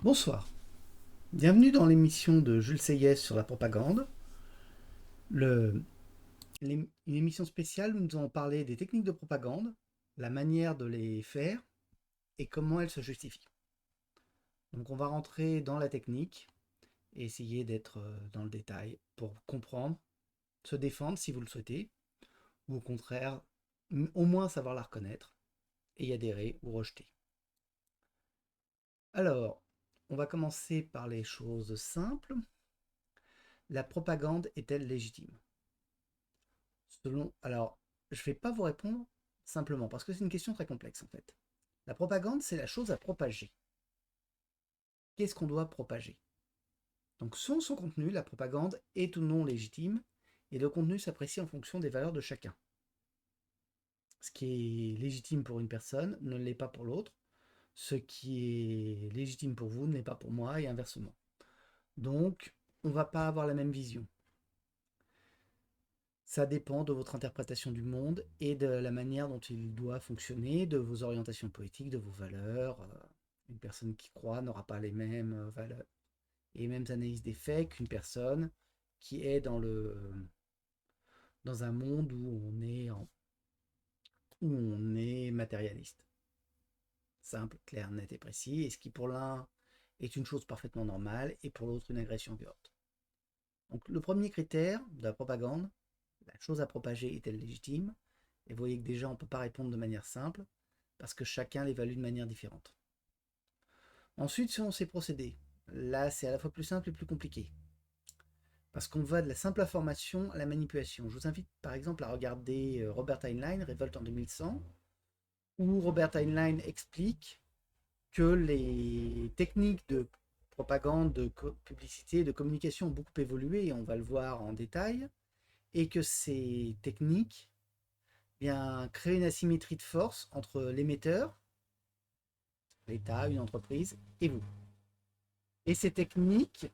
Bonsoir, bienvenue dans l'émission de Jules Seyès sur la propagande, Le- une émission spéciale où nous allons parler des techniques de propagande, la manière de les faire et comment elles se justifient. Donc on va rentrer dans la technique et essayer d'être dans le détail pour comprendre, se défendre si vous le souhaitez, ou au contraire, au moins savoir la reconnaître et y adhérer ou rejeter. Alors, on va commencer par les choses simples. La propagande est-elle légitime? Alors, je ne vais pas vous répondre simplement, parce que c'est une question très complexe en fait. La propagande, c'est la chose à propager. Qu'est-ce qu'on doit propager? Donc, selon son contenu, la propagande est ou non légitime, et le contenu s'apprécie en fonction des valeurs de chacun. Ce qui est légitime pour une personne ne l'est pas pour l'autre. Ce qui est légitime pour vous ne l'est pas pour moi, et inversement. Donc, on ne va pas avoir la même vision. Ça dépend de votre interprétation du monde et de la manière dont il doit fonctionner, de vos orientations politiques, de vos valeurs. Une personne qui croit n'aura pas les mêmes valeurs et les mêmes analyses des faits qu'une personne qui est dans un monde où on est matérialiste. Simple, clair, net et précis. Et ce qui pour l'un est une chose parfaitement normale et pour l'autre une agression violente. Donc le premier critère de la propagande, la chose à propager est-elle légitime? Et vous voyez que déjà on ne peut pas répondre de manière simple, parce que chacun l'évalue de manière différente. Ensuite, selon ces procédés, là c'est à la fois plus simple et plus compliqué, parce qu'on va de la simple information à la manipulation. Je vous invite par exemple à regarder Robert Heinlein, Révolte en 2100, où Robert Heinlein explique que les techniques de propagande, de publicité, de communication ont beaucoup évolué, et on va le voir en détail, et que ces techniques créent une asymétrie de force entre l'émetteur, l'État, une entreprise, et vous. Et ces techniques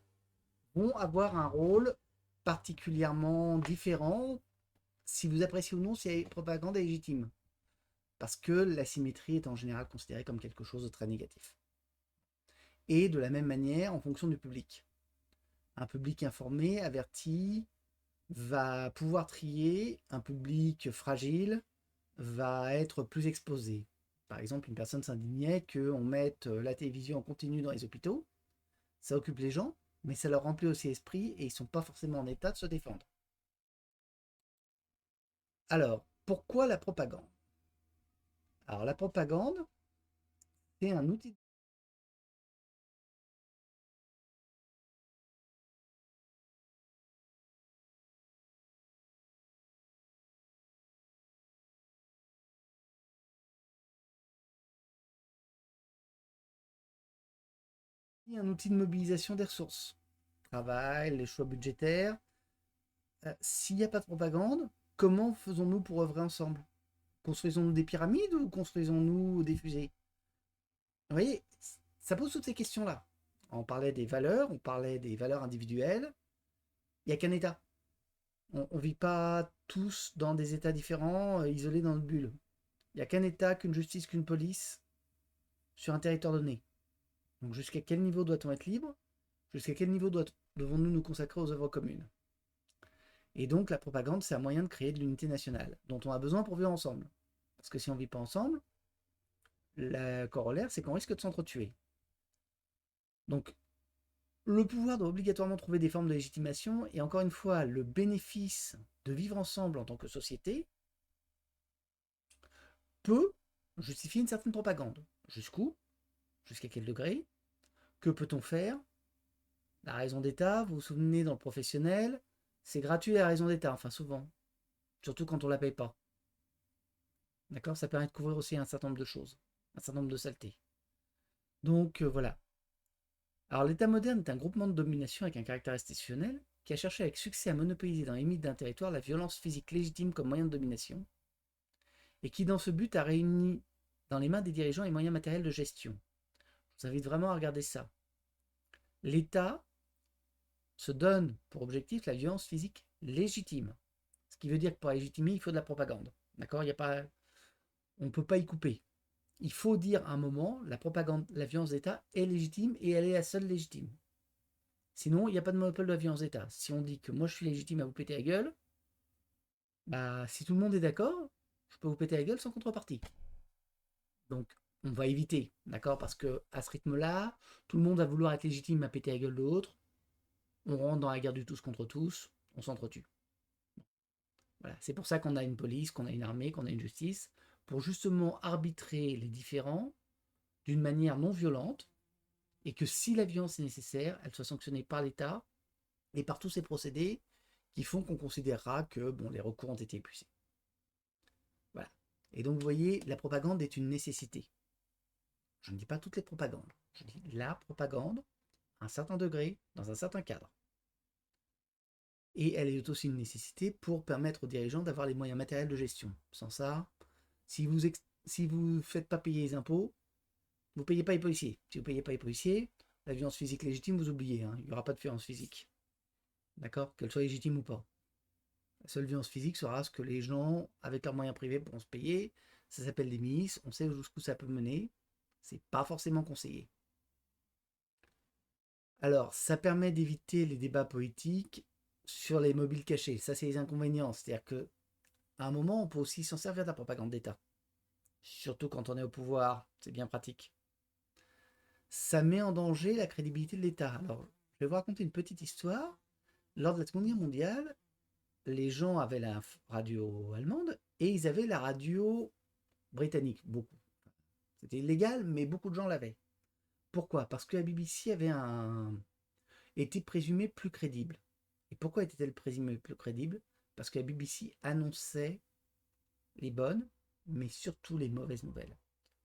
vont avoir un rôle particulièrement différent si vous appréciez ou non si la propagande est légitime. Parce que l'asymétrie est en général considérée comme quelque chose de très négatif. Et de la même manière en fonction du public. Un public informé, averti, va pouvoir trier, un public fragile va être plus exposé. Par exemple, une personne s'indignait qu'on mette la télévision en continu dans les hôpitaux. Ça occupe les gens, mais ça leur remplit aussi l'esprit et ils ne sont pas forcément en état de se défendre. Alors, pourquoi la propagande? Alors, la propagande, c'est un outil. Un outil de mobilisation des ressources. Travail, les choix budgétaires. S'il n'y a pas de propagande, comment faisons-nous pour œuvrer ensemble? Construisons-nous des pyramides ou construisons-nous des fusées? Vous voyez, ça pose toutes ces questions-là. On parlait des valeurs, on parlait des valeurs individuelles. Il n'y a qu'un État. On ne vit pas tous dans des États différents, isolés dans notre bulle. Il n'y a qu'un État, qu'une justice, qu'une police sur un territoire donné. Donc jusqu'à quel niveau doit-on être libre? Jusqu'à quel niveau devons-nous nous consacrer aux œuvres communes? Et donc la propagande, c'est un moyen de créer de l'unité nationale, dont on a besoin pour vivre ensemble. Parce que si on ne vit pas ensemble, la corollaire, c'est qu'on risque de s'entretuer. Donc le pouvoir doit obligatoirement trouver des formes de légitimation, et encore une fois, le bénéfice de vivre ensemble en tant que société peut justifier une certaine propagande. Jusqu'où? Jusqu'à quel degré? Que peut-on faire? La raison d'État, vous vous souvenez dans le professionnel, c'est gratuit la raison d'État, enfin souvent, surtout quand on ne la paye pas. D'accord? Ça permet de couvrir aussi un certain nombre de choses, un certain nombre de saletés. Donc voilà. Alors l'État moderne est un groupement de domination avec un caractère institutionnel qui a cherché avec succès à monopoliser dans les limites d'un territoire la violence physique légitime comme moyen de domination, et qui dans ce but a réuni dans les mains des dirigeants les moyens matériels de gestion. Je vous invite vraiment à regarder ça. L'État se donne pour objectif la violence physique légitime. Ce qui veut dire que pour la légitimer, il faut de la propagande. D'accord? On ne peut pas y couper. il faut dire à un moment, la propagande, la violence d'État est légitime et elle est la seule légitime. Sinon, il n'y a pas de monopole de la violence d'État. Si on dit que moi je suis légitime à vous péter la gueule, bah si tout le monde est d'accord, je peux vous péter la gueule sans contrepartie. Donc on va éviter, d'accord? Parce que à ce rythme-là, tout le monde va vouloir être légitime à péter la gueule de l'autre. On rentre dans la guerre du tous contre tous, on s'entretue. Voilà. C'est pour ça qu'on a une police, qu'on a une armée, qu'on a une justice, pour justement arbitrer les différends d'une manière non violente, et que si la violence est nécessaire, elle soit sanctionnée par l'État et par tous ces procédés qui font qu'on considérera que bon, les recours ont été épuisés. Voilà. Et donc vous voyez, la propagande est une nécessité. Je ne dis pas toutes les propagandes, je dis la propagande à un certain degré, dans un certain cadre. Et elle est aussi une nécessité pour permettre aux dirigeants d'avoir les moyens matériels de gestion. Sans ça, si vous ne faites pas payer les impôts, vous ne payez pas les policiers. Si vous ne payez pas les policiers, la violence physique légitime, vous oubliez, hein, il n'y aura pas de violence physique. D'accord? Qu'elle soit légitime ou pas. La seule violence physique sera ce que les gens, avec leurs moyens privés, pourront se payer. Ça s'appelle des milices, on sait jusqu'où ça peut mener. C'est pas forcément conseillé. Alors, ça permet d'éviter les débats politiques sur les mobiles cachés. Ça, c'est les inconvénients. C'est-à-dire que à un moment, on peut aussi s'en servir de la propagande d'État. Surtout quand on est au pouvoir, c'est bien pratique. Ça met en danger la crédibilité de l'État. Alors, je vais vous raconter une petite histoire. Lors de la Seconde Guerre mondiale, les gens avaient la radio allemande et ils avaient la radio britannique, beaucoup. C'était illégal, mais beaucoup de gens l'avaient. Pourquoi? Parce que la BBC était présumée plus crédible. Et pourquoi était-elle présumée plus crédible? Parce que la BBC annonçait les bonnes, mais surtout les mauvaises nouvelles.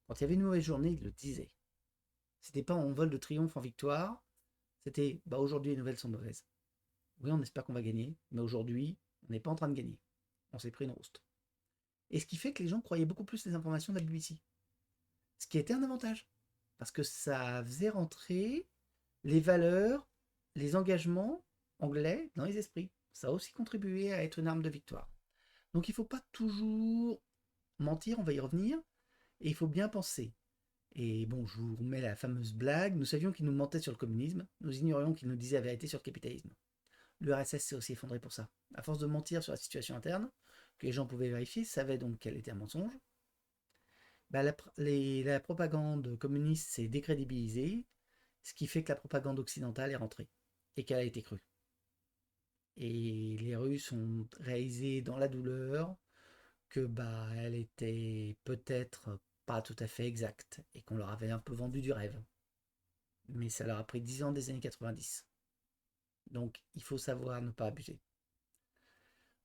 Quand il y avait une mauvaise journée, il le disait. C'était pas en vol de triomphe, en victoire. C'était, bah aujourd'hui les nouvelles sont mauvaises. Oui, on espère qu'on va gagner, mais aujourd'hui, on n'est pas en train de gagner. On s'est pris une rouste. Et ce qui fait que les gens croyaient beaucoup plus les informations de la BBC. Ce qui était un avantage. Parce que ça faisait rentrer les valeurs, les engagements anglais dans les esprits. Ça a aussi contribué à être une arme de victoire. Donc il ne faut pas toujours mentir, on va y revenir, et il faut bien penser. Et bon, je vous remets la fameuse blague, nous savions qu'il nous mentait sur le communisme, nous ignorions qu'il nous disait la vérité sur le capitalisme. L'URSS s'est aussi effondré pour ça. À force de mentir sur la situation interne, que les gens pouvaient vérifier, savaient donc qu'elle était un mensonge, bah la propagande communiste s'est décrédibilisée, ce qui fait que la propagande occidentale est rentrée et qu'elle a été crue. Et les Russes ont réalisé dans la douleur que bah elle était peut-être pas tout à fait exacte et qu'on leur avait un peu vendu du rêve. Mais ça leur a pris 10 ans des années 90. Donc il faut savoir ne pas abuser.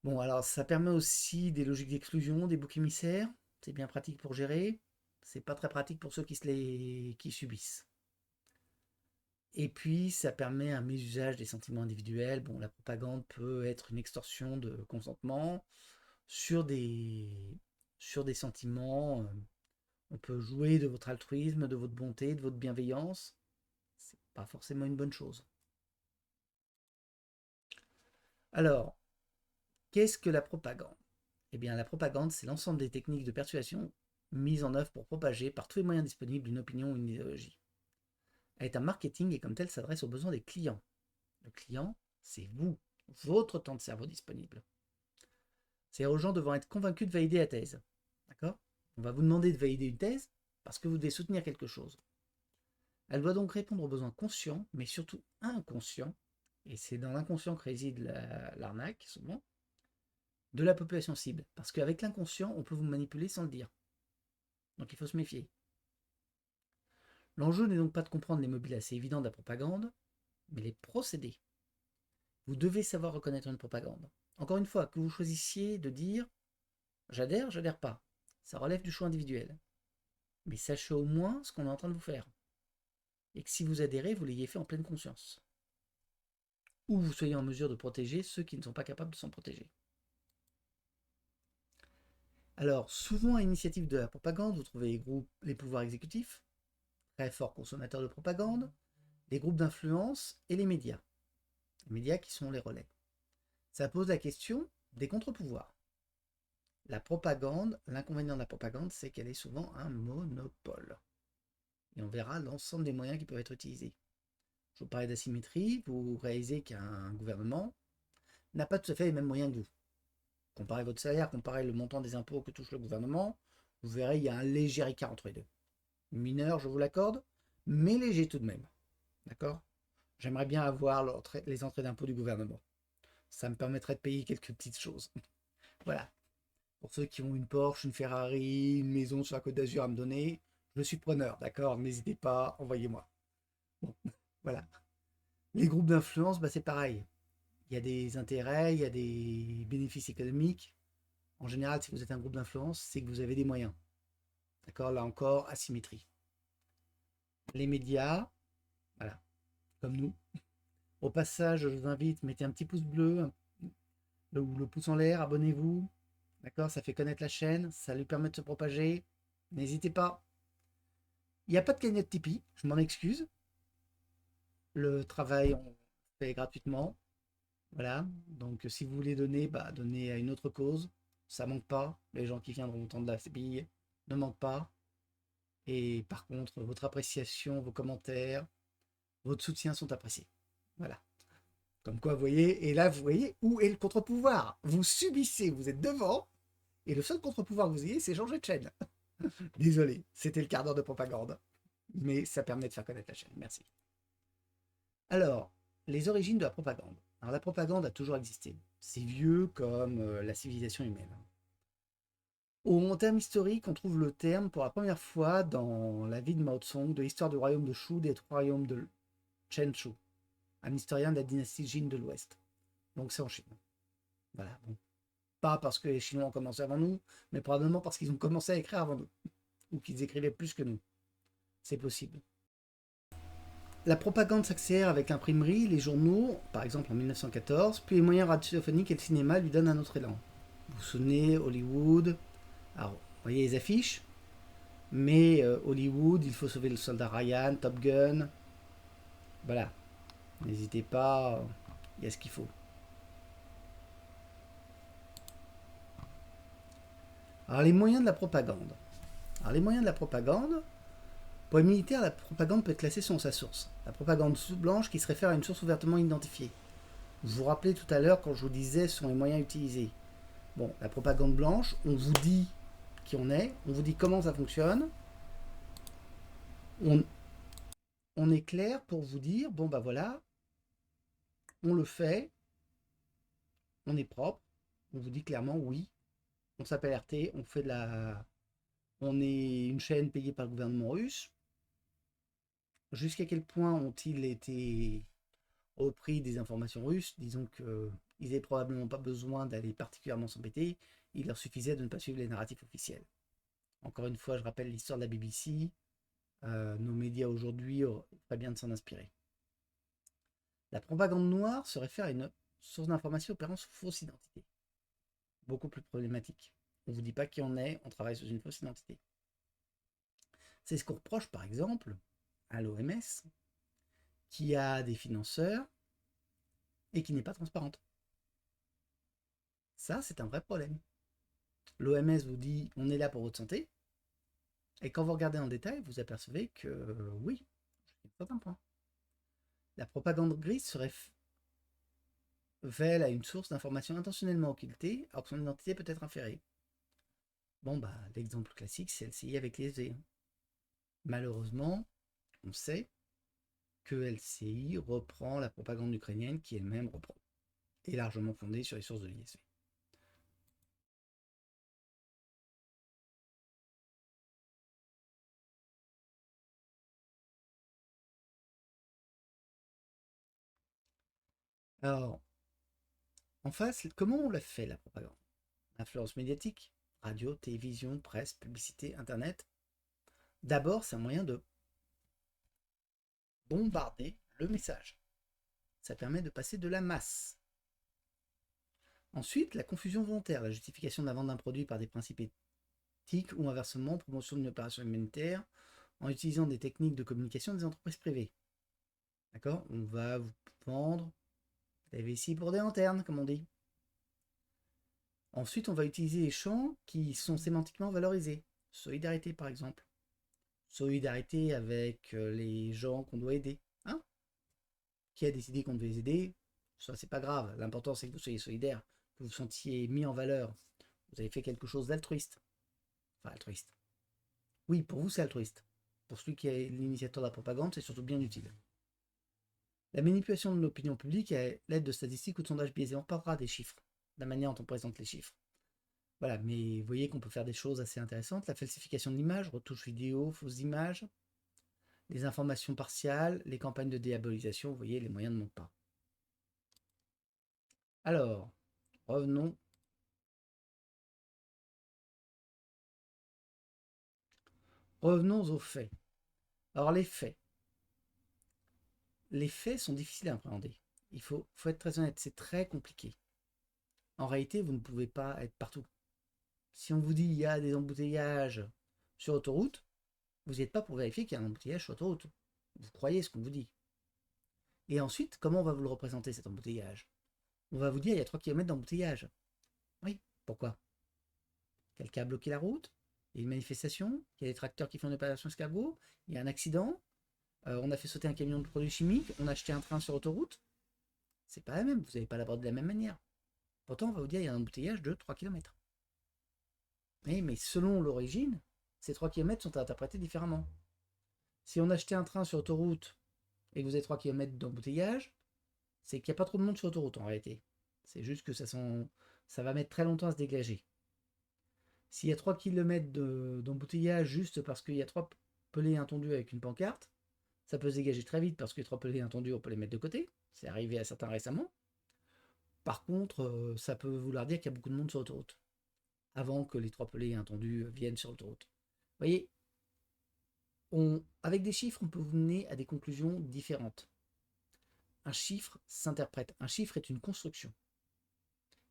Bon, alors ça permet aussi des logiques d'exclusion, des boucs émissaires. C'est bien pratique pour gérer. C'est pas très pratique pour ceux qui subissent. Et puis, ça permet un mésusage des sentiments individuels. Bon, la propagande peut être une extorsion de consentement sur des sentiments. On peut jouer de votre altruisme, de votre bonté, de votre bienveillance. C'est pas forcément une bonne chose. Alors, qu'est-ce que la propagande? Eh bien, la propagande, c'est l'ensemble des techniques de persuasion mises en œuvre pour propager par tous les moyens disponibles une opinion ou une idéologie. Elle est un marketing et comme tel s'adresse aux besoins des clients. Le client, c'est vous, votre temps de cerveau disponible. C'est aux gens devant être convaincus de valider la thèse. D'accord? On va vous demander de valider une thèse parce que vous devez soutenir quelque chose. Elle doit donc répondre aux besoins conscients, mais surtout inconscients, et c'est dans l'inconscient que réside l'arnaque, souvent, de la population cible. Parce qu'avec l'inconscient, on peut vous manipuler sans le dire. Donc il faut se méfier. L'enjeu n'est donc pas de comprendre les mobiles assez évidents de la propagande, mais les procédés. Vous devez savoir reconnaître une propagande. Encore une fois, que vous choisissiez de dire j'adhère, j'adhère pas. Ça relève du choix individuel. Mais sachez au moins ce qu'on est en train de vous faire. Et que si vous adhérez, vous l'ayez fait en pleine conscience. Ou vous soyez en mesure de protéger ceux qui ne sont pas capables de s'en protéger. Alors, souvent à l'initiative de la propagande, vous trouvez les pouvoirs exécutifs, très forts consommateurs de propagande, les groupes d'influence et les médias. Les médias qui sont les relais. Ça pose la question des contre-pouvoirs. La propagande, l'inconvénient de la propagande, c'est qu'elle est souvent un monopole. Et on verra l'ensemble des moyens qui peuvent être utilisés. Je vous parlais d'asymétrie, vous réalisez qu'un gouvernement n'a pas tout à fait les mêmes moyens que vous. Comparez votre salaire, comparez le montant des impôts que touche le gouvernement, vous verrez, il y a un léger écart entre les deux. Mineur, je vous l'accorde, mais léger tout de même. D'accord? J'aimerais bien avoir les entrées d'impôts du gouvernement. Ça me permettrait de payer quelques petites choses. Voilà. Pour ceux qui ont une Porsche, une Ferrari, une maison sur la Côte d'Azur à me donner, je suis preneur, d'accord? N'hésitez pas, envoyez-moi. Bon, voilà. Les groupes d'influence, bah, c'est pareil. Il y a des intérêts, il y a des bénéfices économiques. En général, si vous êtes un groupe d'influence, c'est que vous avez des moyens. D'accord? Là encore, asymétrie. Les médias, voilà, comme nous. Au passage, je vous invite, mettez un petit pouce bleu ou le pouce en l'air, abonnez-vous. D'accord? Ça fait connaître la chaîne, ça lui permet de se propager. N'hésitez pas. Il n'y a pas de cagnotte Tipeee, je m'en excuse. Le travail, on fait gratuitement. Voilà. Donc, si vous voulez donner, bah, donnez à une autre cause. Ça manque pas. Les gens qui viendront tendre la bille ne manquent pas. Et par contre, votre appréciation, vos commentaires, votre soutien sont appréciés. Voilà. Comme quoi, vous voyez, et là, vous voyez où est le contre-pouvoir. Vous subissez, vous êtes devant, et le seul contre-pouvoir que vous ayez, c'est changer de chaîne. Désolé, c'était le quart d'heure de propagande. Mais ça permet de faire connaître la chaîne. Merci. Alors, les origines de la propagande. Alors, la propagande a toujours existé. C'est vieux comme la civilisation humaine. En termes historiques, on trouve le terme pour la première fois dans la vie de Mao Tsong de l'histoire du royaume de Shu des trois royaumes de Chenshu, un historien de la dynastie Jin de l'Ouest. Donc c'est en Chine. Voilà. Bon. Pas parce que les Chinois ont commencé avant nous, mais probablement parce qu'ils ont commencé à écrire avant nous, ou qu'ils écrivaient plus que nous. C'est possible. La propagande s'accélère avec l'imprimerie, les journaux, par exemple en 1914, puis les moyens radiophoniques et le cinéma lui donnent un autre élan. Vous vous souvenez, Hollywood. Alors, vous voyez les affiches, mais Hollywood, il faut sauver le soldat Ryan, Top Gun. Voilà. N'hésitez pas, il y a ce qu'il faut. Alors, les moyens de la propagande. Alors, les moyens de la propagande, pour les militaires, la propagande peut être classée selon sa source. La propagande blanche qui se réfère à une source ouvertement identifiée. Vous vous rappelez tout à l'heure quand je vous disais ce sont les moyens utilisés. Bon, la propagande blanche, on vous dit qui on est, on vous dit comment ça fonctionne. On, on est clair pour vous dire, bon bah voilà, on le fait, on est propre, on vous dit clairement oui, on s'appelle RT, on fait de la. On est une chaîne payée par le gouvernement russe. Jusqu'à quel point ont-ils été au prix des informations russes? Disons qu'ils n'avaient probablement pas besoin d'aller particulièrement s'embêter, il leur suffisait de ne pas suivre les narratifs officiels. Encore une fois, je rappelle l'histoire de la BBC. Nos médias aujourd'hui feraient bien de s'en inspirer. La propagande noire se réfère à une source d'information opérant sous fausse identité. Beaucoup plus problématique. On ne vous dit pas qui on est, on travaille sous une fausse identité. C'est ce qu'on reproche par exemple à l'OMS, qui a des financeurs et qui n'est pas transparente. Ça, c'est un vrai problème. L'OMS vous dit on est là pour votre santé, et quand vous regardez en détail, vous apercevez que oui, il y a certains points. La propagande grise serait révèle à une source d'information intentionnellement occultée, alors que son identité peut être inférée. Bon, bah, l'exemple classique, c'est LCI avec l'ISV. Malheureusement, on sait que LCI reprend la propagande ukrainienne qui elle-même reprend, est largement fondée sur les sources de l'ISV. Alors, en face, comment on l'a fait la propagande? Influence médiatique, radio, télévision, presse, publicité, internet. D'abord, c'est un moyen de bombarder le message. Ça permet de passer de la masse. Ensuite, la confusion volontaire, la justification de la vente d'un produit par des principes éthiques ou inversement, promotion d'une opération humanitaire en utilisant des techniques de communication des entreprises privées. D'accord? On va vous vendre la vessie pour des lanternes, comme on dit. Ensuite, on va utiliser les champs qui sont sémantiquement valorisés. Solidarité, par exemple. Solidarité avec les gens qu'on doit aider. Hein? Qui a décidé qu'on devait les aider? Ça, c'est pas grave. L'important, c'est que vous soyez solidaire, que vous vous sentiez mis en valeur. Vous avez fait quelque chose d'altruiste. Enfin, altruiste. Oui, pour vous, c'est altruiste. Pour celui qui est l'initiateur de la propagande, c'est surtout bien utile. La manipulation de l'opinion publique à l'aide de statistiques ou de sondages biaisés. On parlera des chiffres, de la manière dont on présente les chiffres. Voilà, mais vous voyez qu'on peut faire des choses assez intéressantes. La falsification de l'image, retouche vidéo, fausses images, les informations partiales, les campagnes de diabolisation, vous voyez, les moyens ne manquent pas. Alors, revenons. Revenons aux faits. Alors les faits. Les faits sont difficiles à appréhender. Il faut être très honnête, c'est très compliqué. En réalité, vous ne pouvez pas être partout. Si on vous dit il y a des embouteillages sur autoroute, vous n'y êtes pas pour vérifier qu'il y a un embouteillage sur autoroute. Vous croyez ce qu'on vous dit. Et ensuite, comment on va vous le représenter cet embouteillage? On va vous dire il y a 3 km d'embouteillage. Oui, pourquoi? Quelqu'un a bloqué la route? Il y a une manifestation? Il y a des tracteurs qui font une opération escargot? Il y a un accident? On a fait sauter un camion de produits chimiques? On a acheté un train sur autoroute? C'est pas la même, vous n'allez pas l'aborder de la même manière. Pourtant, on va vous dire il y a un embouteillage de 3 km. Oui, mais selon l'origine, ces 3 km sont interprétés différemment. Si on achetait un train sur autoroute et que vous avez 3 km d'embouteillage, c'est qu'il n'y a pas trop de monde sur autoroute en réalité. C'est juste que ça va mettre très longtemps à se dégager. S'il y a 3 km d'embouteillage juste parce qu'il y a 3 pelés intendus avec une pancarte, ça peut se dégager très vite parce que les 3 pelés intendus, on peut les mettre de côté. C'est arrivé à certains récemment. Par contre, ça peut vouloir dire qu'il y a beaucoup de monde sur l'autoroute avant que les 3 pelés intendus viennent sur l'autoroute. Vous voyez, avec des chiffres, on peut vous mener à des conclusions différentes. Un chiffre s'interprète. Un chiffre est une construction.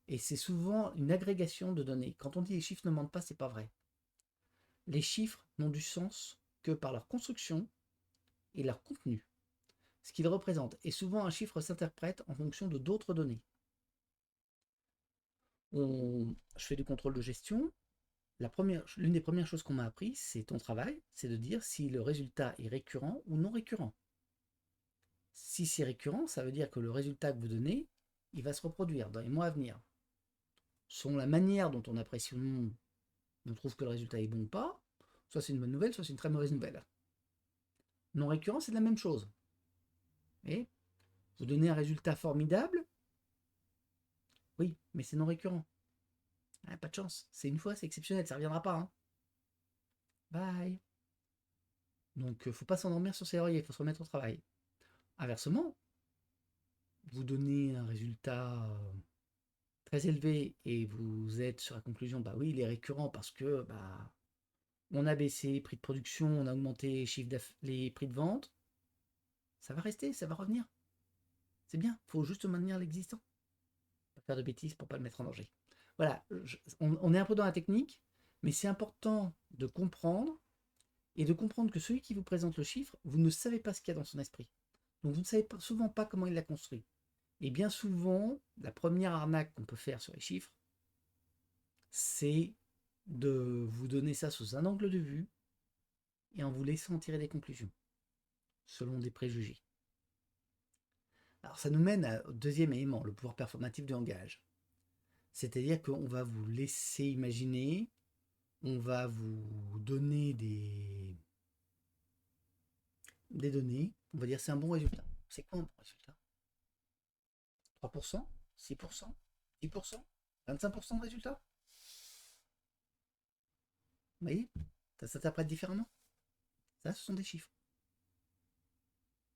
Et c'est souvent une agrégation de données. Quand on dit les chiffres ne mentent pas, c'est pas vrai. Les chiffres n'ont du sens que par leur construction et leur contenu, ce qu'ils représentent. Et souvent, un chiffre s'interprète en fonction de d'autres données. Je fais du contrôle de gestion. L'une des premières choses qu'on m'a appris, c'est ton travail, c'est de dire si le résultat est récurrent ou non récurrent. Si c'est récurrent, ça veut dire que le résultat que vous donnez, il va se reproduire dans les mois à venir. Selon la manière dont on apprécie ou non, on trouve que le résultat est bon ou pas, soit c'est une bonne nouvelle, soit c'est une très mauvaise nouvelle. Non récurrent, c'est la même chose. Et vous donnez un résultat formidable, oui, mais c'est non récurrent. Ah, pas de chance, c'est une fois, c'est exceptionnel, ça ne reviendra pas. Hein. Bye. Donc, faut pas s'endormir sur ses lauriers, il faut se remettre au travail. Inversement, vous donnez un résultat très élevé et vous êtes sur la conclusion, bah oui, il est récurrent parce que bah, on a baissé les prix de production, on a augmenté les prix de vente, ça va rester, ça va revenir. C'est bien, il faut juste maintenir l'existant. Pas faire de bêtises pour pas le mettre en danger. Voilà, on est un peu dans la technique, mais c'est important de comprendre et de comprendre que celui qui vous présente le chiffre, vous ne savez pas ce qu'il y a dans son esprit. Donc vous ne savez souvent pas comment il l'a construit. Et bien souvent, la première arnaque qu'on peut faire sur les chiffres, c'est de vous donner ça sous un angle de vue et en vous laissant tirer des conclusions, selon des préjugés. Alors ça nous mène au deuxième élément, le pouvoir performatif du langage. C'est-à-dire qu'on va vous laisser imaginer, on va vous donner des données, on va dire c'est un bon résultat. C'est quoi un bon résultat? 3%, 6%, 10%, 25% de résultat? Vous voyez? Ça s'interprète différemment. Ça, ce sont des chiffres.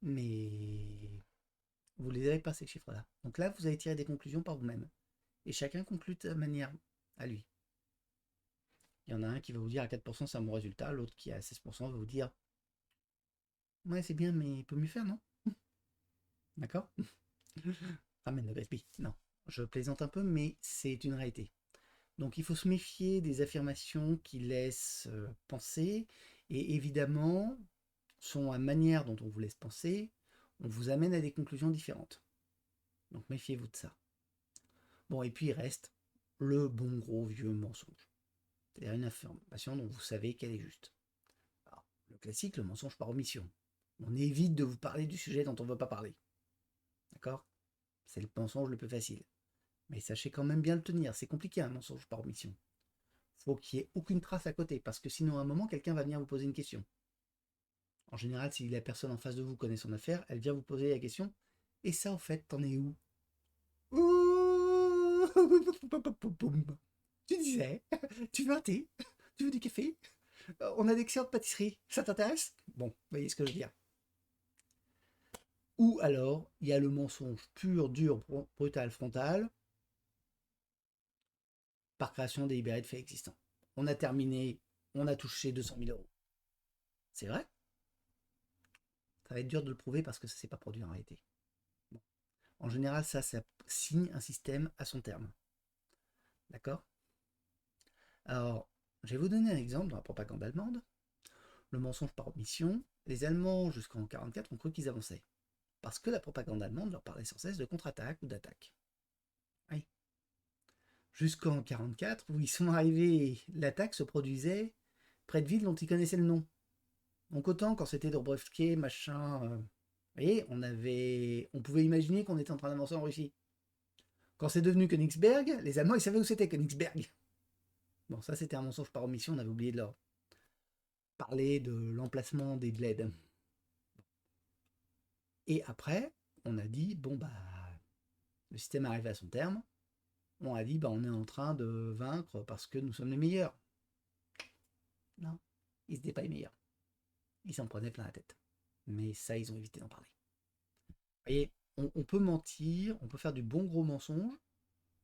Mais vous ne les avez pas, ces chiffres-là. Donc là, vous allez tirer des conclusions par vous-même. Et chacun conclut de sa manière à lui. Il y en a un qui va vous dire à 4% c'est un bon résultat, l'autre qui à 16% va vous dire ouais c'est bien mais il peut mieux faire non? D'accord? Ramène le gaspille. Non, je plaisante un peu mais c'est une réalité. Donc il faut se méfier des affirmations qui laissent penser et évidemment, selon la manière dont on vous laisse penser, on vous amène à des conclusions différentes. Donc méfiez-vous de ça. Bon et puis il reste le bon gros vieux mensonge. C'est-à-dire une information dont vous savez qu'elle est juste. Alors, le classique, le mensonge par omission. On évite de vous parler du sujet dont on ne veut pas parler. D'accord? C'est le mensonge le plus facile. Mais sachez quand même bien le tenir. C'est compliqué un mensonge par omission. Il faut qu'il n'y ait aucune trace à côté, parce que sinon à un moment, quelqu'un va venir vous poser une question. En général, si la personne en face de vous connaît son affaire, elle vient vous poser la question. Et ça, en fait, t'en es où? Tu disais, tu veux un thé? Tu veux du café? On a d'excellentes pâtisseries. Ça t'intéresse? Bon, vous voyez ce que je veux dire. Ou alors, il y a le mensonge pur, dur, brutal, frontal, par création délibérée de faits existants. On a terminé, on a touché 200 000 euros. C'est vrai? Ça va être dur de le prouver parce que ça ne s'est pas produit en réalité. Bon. En général, ça signe un système à son terme. D'accord? Alors, je vais vous donner un exemple dans la propagande allemande. Le mensonge par omission, les Allemands, jusqu'en 1944, ont cru qu'ils avançaient. Parce que la propagande allemande leur parlait sans cesse de contre-attaque ou d'attaque. Oui. Jusqu'en 1944, où ils sont arrivés, l'attaque se produisait près de villes dont ils connaissaient le nom. Donc autant quand c'était Dobrovsky, machin, vous voyez, on pouvait imaginer qu'on était en train d'avancer en Russie. Quand c'est devenu Königsberg, les Allemands, ils savaient où c'était Königsberg. Bon, ça c'était un mensonge par omission, on avait oublié de leur parler de l'emplacement des Glades. Et après, on a dit, bon bah, le système arrive à son terme, on a dit, bah, on est en train de vaincre parce que nous sommes les meilleurs. Non, ils n'étaient pas les meilleurs. Ils s'en prenaient plein la tête. Mais ça, ils ont évité d'en parler. Vous voyez, on peut mentir, on peut faire du bon gros mensonge.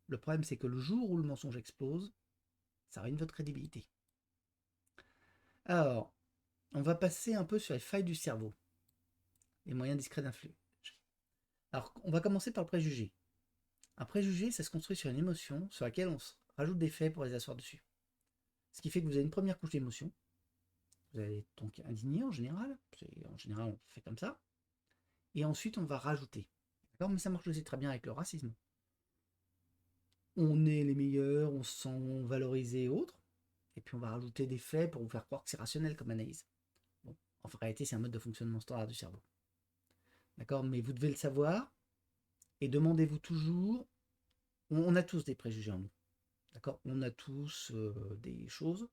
Le problème, c'est que le jour où le mensonge explose, ça ruine votre crédibilité. Alors, on va passer un peu sur les failles du cerveau, les moyens discrets d'influence. Alors, on va commencer par le préjugé. Un préjugé, ça se construit sur une émotion sur laquelle on rajoute des faits pour les asseoir dessus. Ce qui fait que vous avez une première couche d'émotion. Vous allez être donc indigné en général. En général, on fait comme ça. Et ensuite, on va rajouter. D'accord? Mais ça marche aussi très bien avec le racisme. On est les meilleurs, on se sent valorisé et autres. Et puis on va rajouter des faits pour vous faire croire que c'est rationnel comme analyse. Bon, en réalité, c'est un mode de fonctionnement standard du cerveau. D'accord? Mais vous devez le savoir et demandez-vous toujours. On a tous des préjugés en nous. D'accord? On a tous des choses.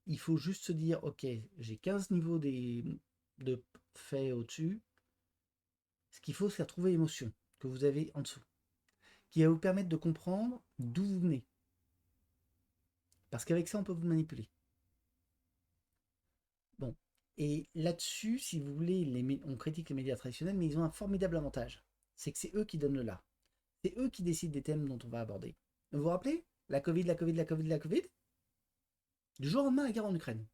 Il faut juste se dire, ok, j'ai 15 niveaux de faits au-dessus. Ce qu'il faut, c'est trouver l'émotion que vous avez en dessous, qui va vous permettre de comprendre d'où vous venez. Parce qu'avec ça, on peut vous manipuler. Bon. Et là-dessus, si vous voulez, on critique les médias traditionnels, mais ils ont un formidable avantage. C'est que c'est eux qui donnent le là. C'est eux qui décident des thèmes dont on va aborder. Vous vous rappelez? La Covid, la Covid, la Covid, la Covid. Du jour au lendemain, la guerre en Ukraine.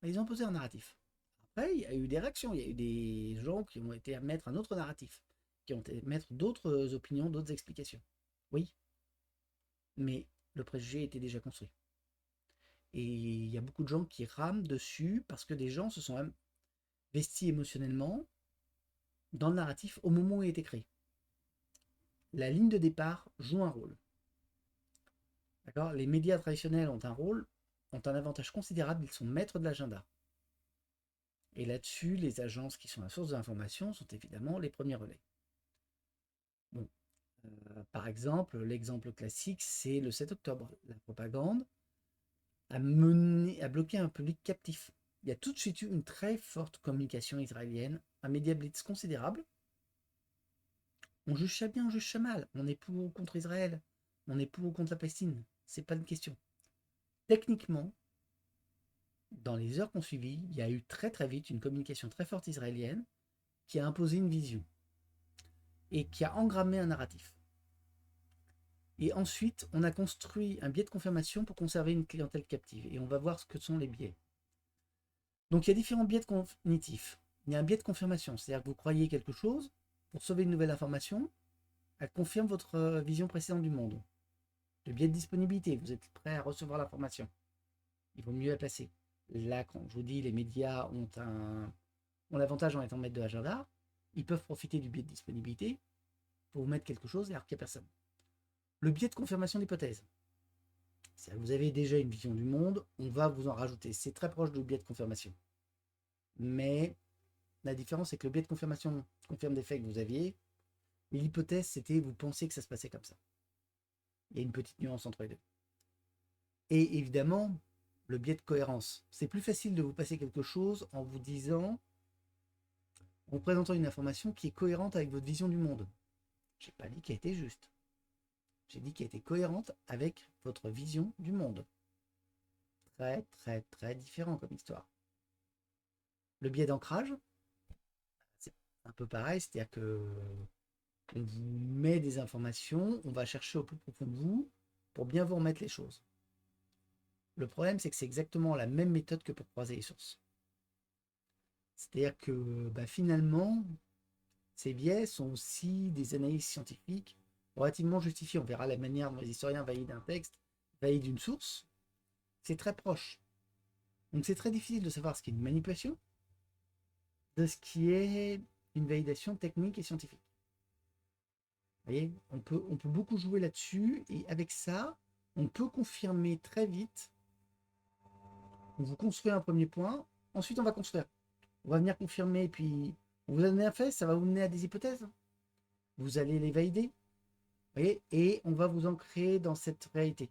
Ils ont imposé un narratif. Après, il y a eu des réactions. Il y a eu des gens qui ont été à mettre un autre narratif, qui ont été à mettre d'autres opinions, d'autres explications. Oui. Mais le préjugé était déjà construit. Et il y a beaucoup de gens qui rament dessus parce que des gens se sont investis émotionnellement dans le narratif au moment où il a été créé. La ligne de départ joue un rôle. D'accord? Les médias traditionnels ont un avantage considérable, ils sont maîtres de l'agenda. Et là-dessus, les agences qui sont la source de l'information sont évidemment les premiers relais. Bon. Par exemple, l'exemple classique, c'est le 7 octobre. La propagande a bloqué un public captif. Il y a tout de suite eu une très forte communication israélienne, un média blitz considérable. On juge ça bien, on juge ça mal. On est pour ou contre Israël. On est pour ou contre la Palestine. C'est pas une question. Techniquement, dans les heures qu'on suivi, il y a eu très très vite une communication très forte israélienne qui a imposé une vision et qui a engrammé un narratif. Et ensuite, on a construit un biais de confirmation pour conserver une clientèle captive. Et on va voir ce que sont les biais. Donc il y a différents biais cognitifs. Il y a un biais de confirmation, c'est-à-dire que vous croyez quelque chose, pour sauver une nouvelle information, elle confirme votre vision précédente du monde. Le biais de disponibilité, vous êtes prêt à recevoir l'information. Il vaut mieux la placer. Là, quand je vous dis les médias ont l'avantage en étant maître de l'agenda, ils peuvent profiter du biais de disponibilité pour vous mettre quelque chose alors qu'il n'y a personne. Le biais de confirmation d'hypothèse. C'est-à-dire que vous avez déjà une vision du monde, on va vous en rajouter. C'est très proche du biais de confirmation. Mais la différence, c'est que le biais de confirmation confirme des faits que vous aviez, mais l'hypothèse, c'était vous pensiez que ça se passait comme ça. Il y a une petite nuance entre les deux. Et évidemment, le biais de cohérence. C'est plus facile de vous passer quelque chose en vous disant, en présentant une information qui est cohérente avec votre vision du monde. Je n'ai pas dit qu'elle était juste. J'ai dit qu'elle était cohérente avec votre vision du monde. Très, très, très différent comme histoire. Le biais d'ancrage, c'est un peu pareil, c'est-à-dire que on vous met des informations, on va chercher au plus profond de vous pour bien vous remettre les choses. Le problème, c'est que c'est exactement la même méthode que pour croiser les sources. C'est-à-dire que finalement, ces biais sont aussi des analyses scientifiques relativement justifiées. On verra la manière dont les historiens valident un texte, valident une source. C'est très proche. Donc c'est très difficile de savoir ce qui est une manipulation de ce qui est une validation technique et scientifique. Vous voyez, on peut beaucoup jouer là-dessus, et avec ça, on peut confirmer très vite. On vous construit un premier point, ensuite on va construire. On va venir confirmer, et puis on vous donne un fait, ça va vous mener à des hypothèses. Vous allez les valider. Vous voyez, et on va vous ancrer dans cette réalité.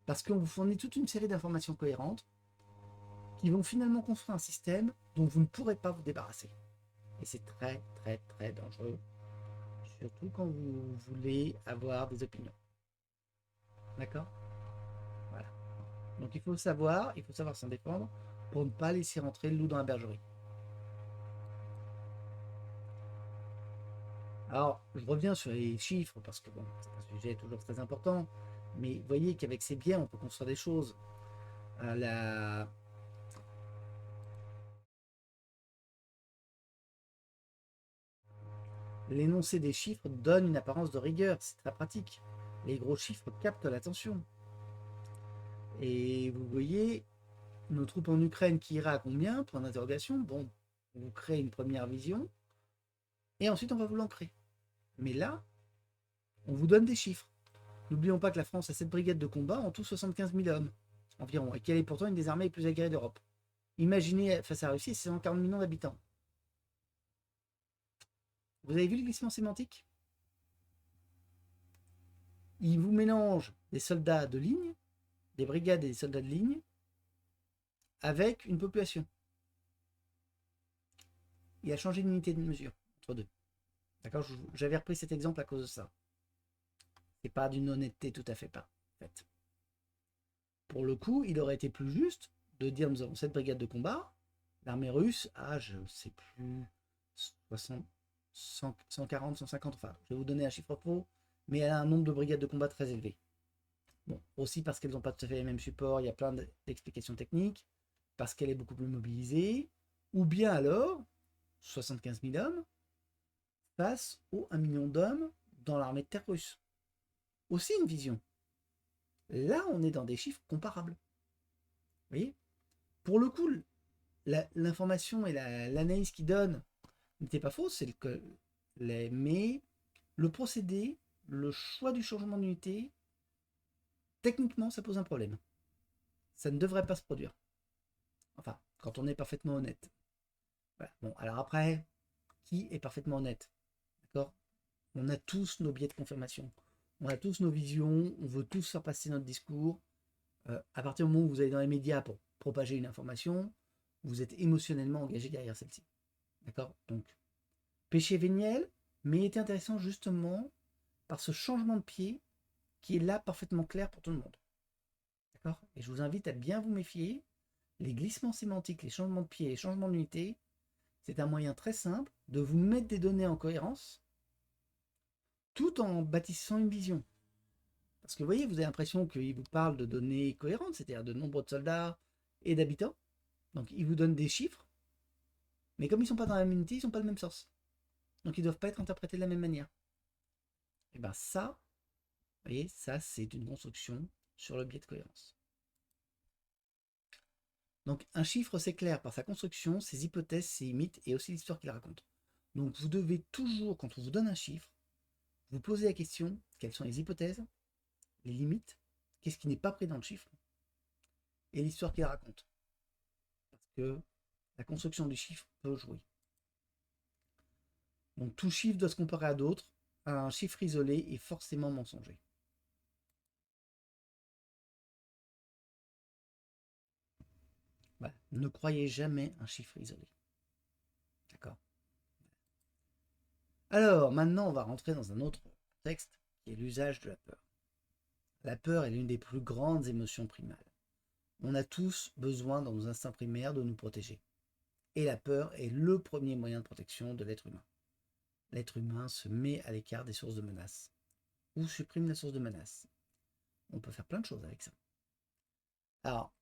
Parce qu'on vous fournit toute une série d'informations cohérentes qui vont finalement construire un système dont vous ne pourrez pas vous débarrasser. Et c'est très, très, très dangereux. Surtout quand vous voulez avoir des opinions. D'accord? Voilà. Donc il faut savoir s'en défendre pour ne pas laisser rentrer le loup dans la bergerie. Alors, je reviens sur les chiffres parce que bon, c'est un sujet toujours très important. Mais vous voyez qu'avec ces biais, on peut construire des choses. L'énoncé des chiffres donne une apparence de rigueur, c'est très pratique. Les gros chiffres captent l'attention. Et vous voyez, nos troupes en Ukraine qui ira à combien? Point d'interrogation. Bon, on vous crée une première vision, et ensuite on va vous l'ancrer. Mais là, on vous donne des chiffres. N'oublions pas que la France a 7 brigades de combat en tout 75 000 hommes environ, et qu'elle est pourtant une des armées les plus aguerries d'Europe. Imaginez face à la Russie, c'est 140 millions d'habitants. Vous avez vu le glissement sémantique? Il vous mélange des soldats de ligne, des brigades et des soldats de ligne, avec une population. Il a changé d'unité de mesure entre deux. D'accord? J'avais repris cet exemple à cause de ça. C'est pas d'une honnêteté tout à fait pas faite. Pour le coup, il aurait été plus juste de dire nous avons cette brigade de combat, l'armée russe a, je ne sais plus, 60, 140, 150, enfin, je vais vous donner un chiffre faux, mais elle a un nombre de brigades de combat très élevé. Bon, aussi parce qu'elles n'ont pas tout à fait les mêmes supports, il y a plein d'explications techniques, parce qu'elle est beaucoup plus mobilisée, ou bien alors 75 000 hommes face aux 1 million d'hommes dans l'armée de terre russe. Aussi une vision. Là, on est dans des chiffres comparables. Vous voyez? Pour le coup, l'information et l'analyse qu'il donne n'était pas fausse, mais le procédé, le choix du changement d'unité, techniquement, ça pose un problème. Ça ne devrait pas se produire. Enfin, quand on est parfaitement honnête. Voilà. Bon, alors après, qui est parfaitement honnête? D'accord? On a tous nos biais de confirmation. On a tous nos visions, on veut tous faire passer notre discours. À partir du moment où vous allez dans les médias pour propager une information, vous êtes émotionnellement engagé derrière celle-ci. D'accord? Donc, péché véniel, mais il était intéressant justement par ce changement de pied qui est là parfaitement clair pour tout le monde. D'accord? Et je vous invite à bien vous méfier. Les glissements sémantiques, les changements de pied, les changements d'unité, c'est un moyen très simple de vous mettre des données en cohérence tout en bâtissant une vision. Parce que vous voyez, vous avez l'impression qu'il vous parle de données cohérentes, c'est-à-dire de nombre de soldats et d'habitants. Donc il vous donne des chiffres, mais comme ils ne sont pas dans la même unité, ils ne sont pas de même source. Donc ils ne doivent pas être interprétés de la même manière. Et bien ça, vous voyez, ça c'est une construction sur le biais de cohérence. Donc un chiffre c'est clair par sa construction, ses hypothèses, ses limites et aussi l'histoire qu'il raconte. Donc vous devez toujours, quand on vous donne un chiffre, Vous posez la question, quelles sont les hypothèses, les limites, qu'est-ce qui n'est pas pris dans le chiffre, et l'histoire qu'il raconte. Parce que la construction du chiffre peut jouer. Donc tout chiffre doit se comparer à d'autres. Un chiffre isolé est forcément mensonger. Voilà. Ne croyez jamais un chiffre isolé. D'accord. Alors, maintenant, on va rentrer dans un autre texte qui est l'usage de la peur. La peur est l'une des plus grandes émotions primales. On a tous besoin dans nos instincts primaires de nous protéger. Et la peur est le premier moyen de protection de l'être humain. L'être humain se met à l'écart des sources de menaces ou supprime la source de menace. On peut faire plein de choses avec ça. Alors,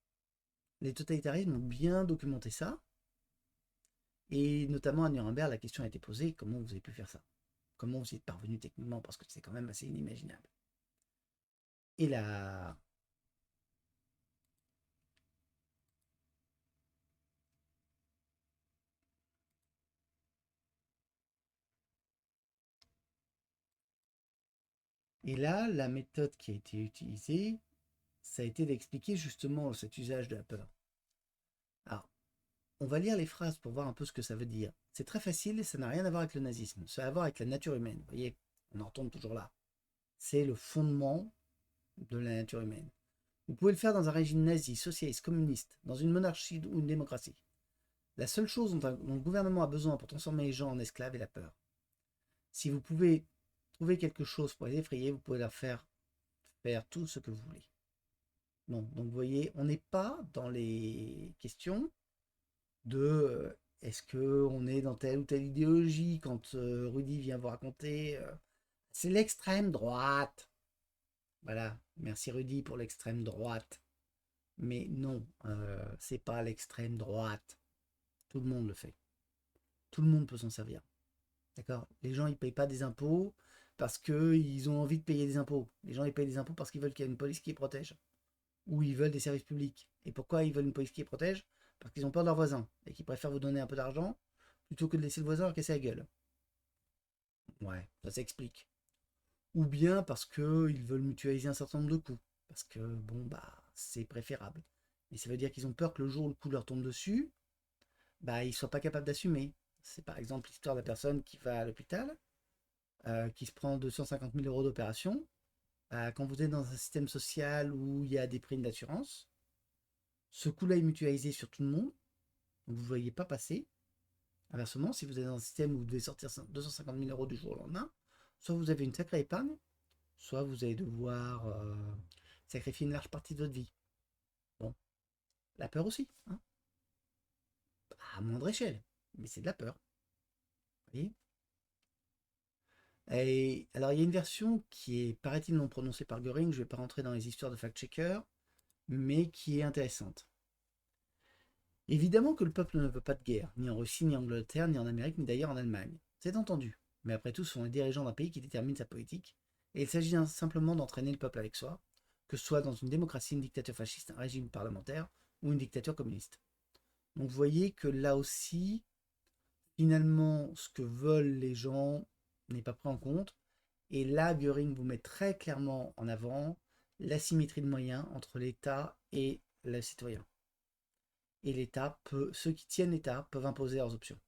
les totalitarismes ont bien documenté ça, et notamment à Nuremberg, la question a été posée, comment vous avez pu faire ça? Comment vous y êtes parvenu techniquement? Parce que c'est quand même assez inimaginable. Et là, la méthode qui a été utilisée, ça a été d'expliquer justement cet usage de la peur. Alors, on va lire les phrases pour voir un peu ce que ça veut dire. C'est très facile et ça n'a rien à voir avec le nazisme. Ça a à voir avec la nature humaine. Vous voyez, on en retombe toujours là. C'est le fondement de la nature humaine. Vous pouvez le faire dans un régime nazi, socialiste, communiste, dans une monarchie ou une démocratie. La seule chose dont le gouvernement a besoin pour transformer les gens en esclaves est la peur. Si vous pouvez trouver quelque chose pour les effrayer, vous pouvez leur faire tout ce que vous voulez. Bon, donc vous voyez, on n'est pas dans les questions de est-ce qu'on est dans telle ou telle idéologie quand Rudy vient vous raconter c'est l'extrême droite. Voilà, merci Rudy pour l'extrême droite. Mais non, c'est pas l'extrême droite. Tout le monde le fait. Tout le monde peut s'en servir. D'accord? Les gens, ils payent pas des impôts parce qu'ils ont envie de payer des impôts. Les gens, ils payent des impôts parce qu'ils veulent qu'il y ait une police qui les protège. Ou ils veulent des services publics. Et pourquoi ils veulent une police qui les protège? Parce qu'ils ont peur de leurs voisins et qu'ils préfèrent vous donner un peu d'argent plutôt que de laisser le voisin leur casser la gueule. Ouais, ça s'explique. Ou bien parce qu'ils veulent mutualiser un certain nombre de coûts. Parce que, bon, bah, c'est préférable. Et ça veut dire qu'ils ont peur que le jour où le coup leur tombe dessus, bah, ils ne soient pas capables d'assumer. C'est par exemple l'histoire de la personne qui va à l'hôpital, qui se prend 250 000 euros d'opération. Quand vous êtes dans un système social où il y a des primes d'assurance, ce coût-là est mutualisé sur tout le monde, donc vous ne voyez pas passer. Inversement, si vous êtes dans un système où vous devez sortir 250 000 euros du jour au lendemain, soit vous avez une sacrée épargne, soit vous allez devoir sacrifier une large partie de votre vie. Bon, la peur aussi, hein, à moindre échelle, mais c'est de la peur. Vous voyez. Et alors, il y a une version qui est, paraît-il, non prononcée par Göring, je ne vais pas rentrer dans les histoires de fact-checker, mais qui est intéressante. Évidemment que le peuple ne veut pas de guerre, ni en Russie, ni en Angleterre, ni en Amérique, ni d'ailleurs en Allemagne. C'est entendu. Mais après tout, ce sont les dirigeants d'un pays qui déterminent sa politique, et il s'agit simplement d'entraîner le peuple avec soi, que ce soit dans une démocratie, une dictature fasciste, un régime parlementaire ou une dictature communiste. Donc vous voyez que là aussi, finalement, ce que veulent les gens n'est pas pris en compte, et là, Göring vous met très clairement en avant l'asymétrie de moyens entre l'État et le citoyen. Et l'État peut, ceux qui tiennent l'État peuvent imposer leurs options.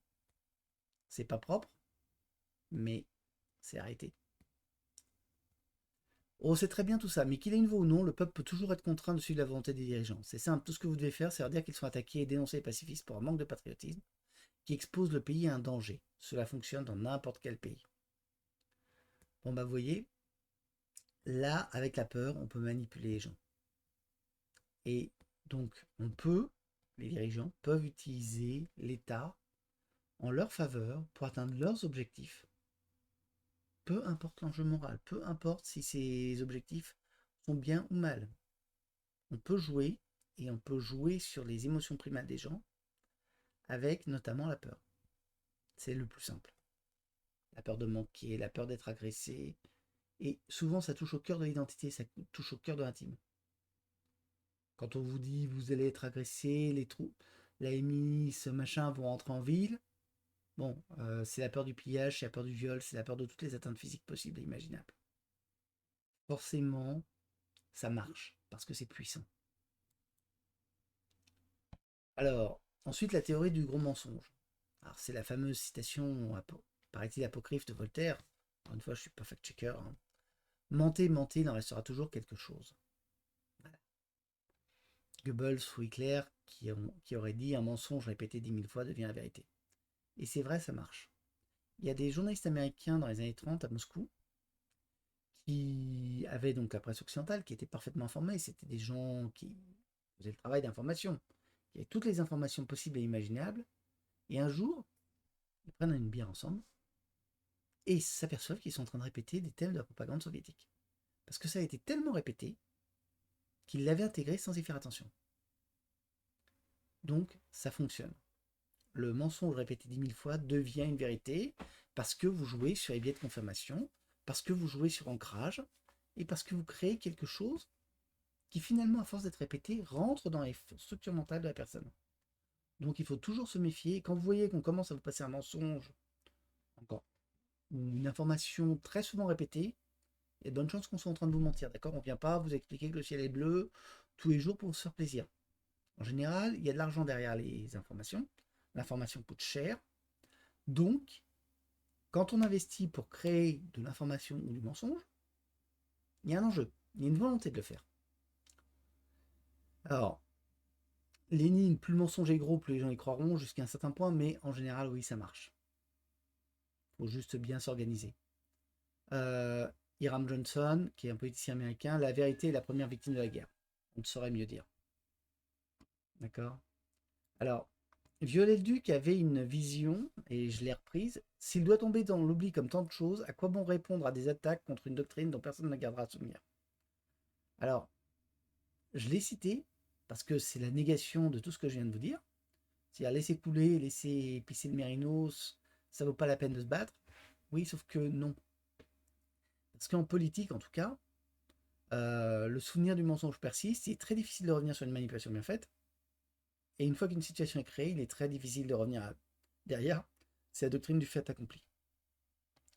C'est pas propre, mais c'est arrêté. Oh, c'est très bien tout ça, mais qu'il ait une voix ou non, le peuple peut toujours être contraint de suivre la volonté des dirigeants. C'est simple, tout ce que vous devez faire, c'est leur dire qu'ils sont attaqués et dénoncer les pacifistes pour un manque de patriotisme qui expose le pays à un danger. Cela fonctionne dans n'importe quel pays. Bon bah vous voyez, là, avec la peur, on peut manipuler les gens. Et donc, les dirigeants peuvent utiliser l'État en leur faveur pour atteindre leurs objectifs. Peu importe l'enjeu moral, peu importe si ces objectifs sont bien ou mal. On peut jouer, et on peut jouer sur les émotions primales des gens, avec notamment la peur. C'est le plus simple. La peur de manquer, la peur d'être agressé. Et souvent, ça touche au cœur de l'identité, ça touche au cœur de l'intime. Quand on vous dit vous allez être agressé, les troupes, la MI, ce machin vont entrer en ville, Bon, c'est la peur du pillage, c'est la peur du viol, c'est la peur de toutes les atteintes physiques possibles et imaginables. Forcément, ça marche, parce que c'est puissant. Alors, ensuite, la théorie du gros mensonge. Alors, c'est la fameuse citation, paraît-il, apocryphe de Voltaire. Encore une fois, je suis pas fact-checker. Hein. Mentez, mentez, il en restera toujours quelque chose. Voilà. Goebbels ou Hitler qui aurait dit un mensonge répété 10 000 fois devient la vérité. Et c'est vrai, ça marche. Il y a des journalistes américains dans les années 30 à Moscou qui avaient donc la presse occidentale, qui étaient parfaitement informés. C'était des gens qui faisaient le travail d'information, qui avaient toutes les informations possibles et imaginables. Et un jour, ils prennent une bière ensemble et s'aperçoivent qu'ils sont en train de répéter des thèmes de la propagande soviétique. Parce que ça a été tellement répété qu'ils l'avaient intégré sans y faire attention. Donc, ça fonctionne. Le mensonge répété 10 000 fois devient une vérité parce que vous jouez sur les biais de confirmation, parce que vous jouez sur ancrage, et parce que vous créez quelque chose qui finalement, à force d'être répété, rentre dans les structures mentales de la personne. Donc il faut toujours se méfier. Quand vous voyez qu'on commence à vous passer un mensonge, encore, ou une information très souvent répétée, il y a de bonnes chances qu'on soit en train de vous mentir, d'accord? On ne vient pas vous expliquer que le ciel est bleu tous les jours pour se faire plaisir. En général, il y a de l'argent derrière les informations. L'information coûte cher. Donc, quand on investit pour créer de l'information ou du mensonge, il y a un enjeu, il y a une volonté de le faire. Alors, l'énigme, plus le mensonge est gros, plus les gens y croiront jusqu'à un certain point, mais en général, oui, ça marche. Il faut juste bien s'organiser. Hiram Johnson, qui est un politicien américain, la vérité est la première victime de la guerre. On ne saurait mieux dire. D'accord? Alors, Viollet-le-Duc avait une vision, et je l'ai reprise. S'il doit tomber dans l'oubli comme tant de choses, à quoi bon répondre à des attaques contre une doctrine dont personne ne gardera souvenir? Alors, je l'ai cité parce que c'est la négation de tout ce que je viens de vous dire. C'est-à-dire laisser couler, laisser pisser le mérinos, ça vaut pas la peine de se battre. Oui, sauf que non. Parce qu'en politique, en tout cas, le souvenir du mensonge persiste. Il est très difficile de revenir sur une manipulation bien faite. Et une fois qu'une situation est créée, il est très difficile de revenir derrière. C'est la doctrine du fait accompli.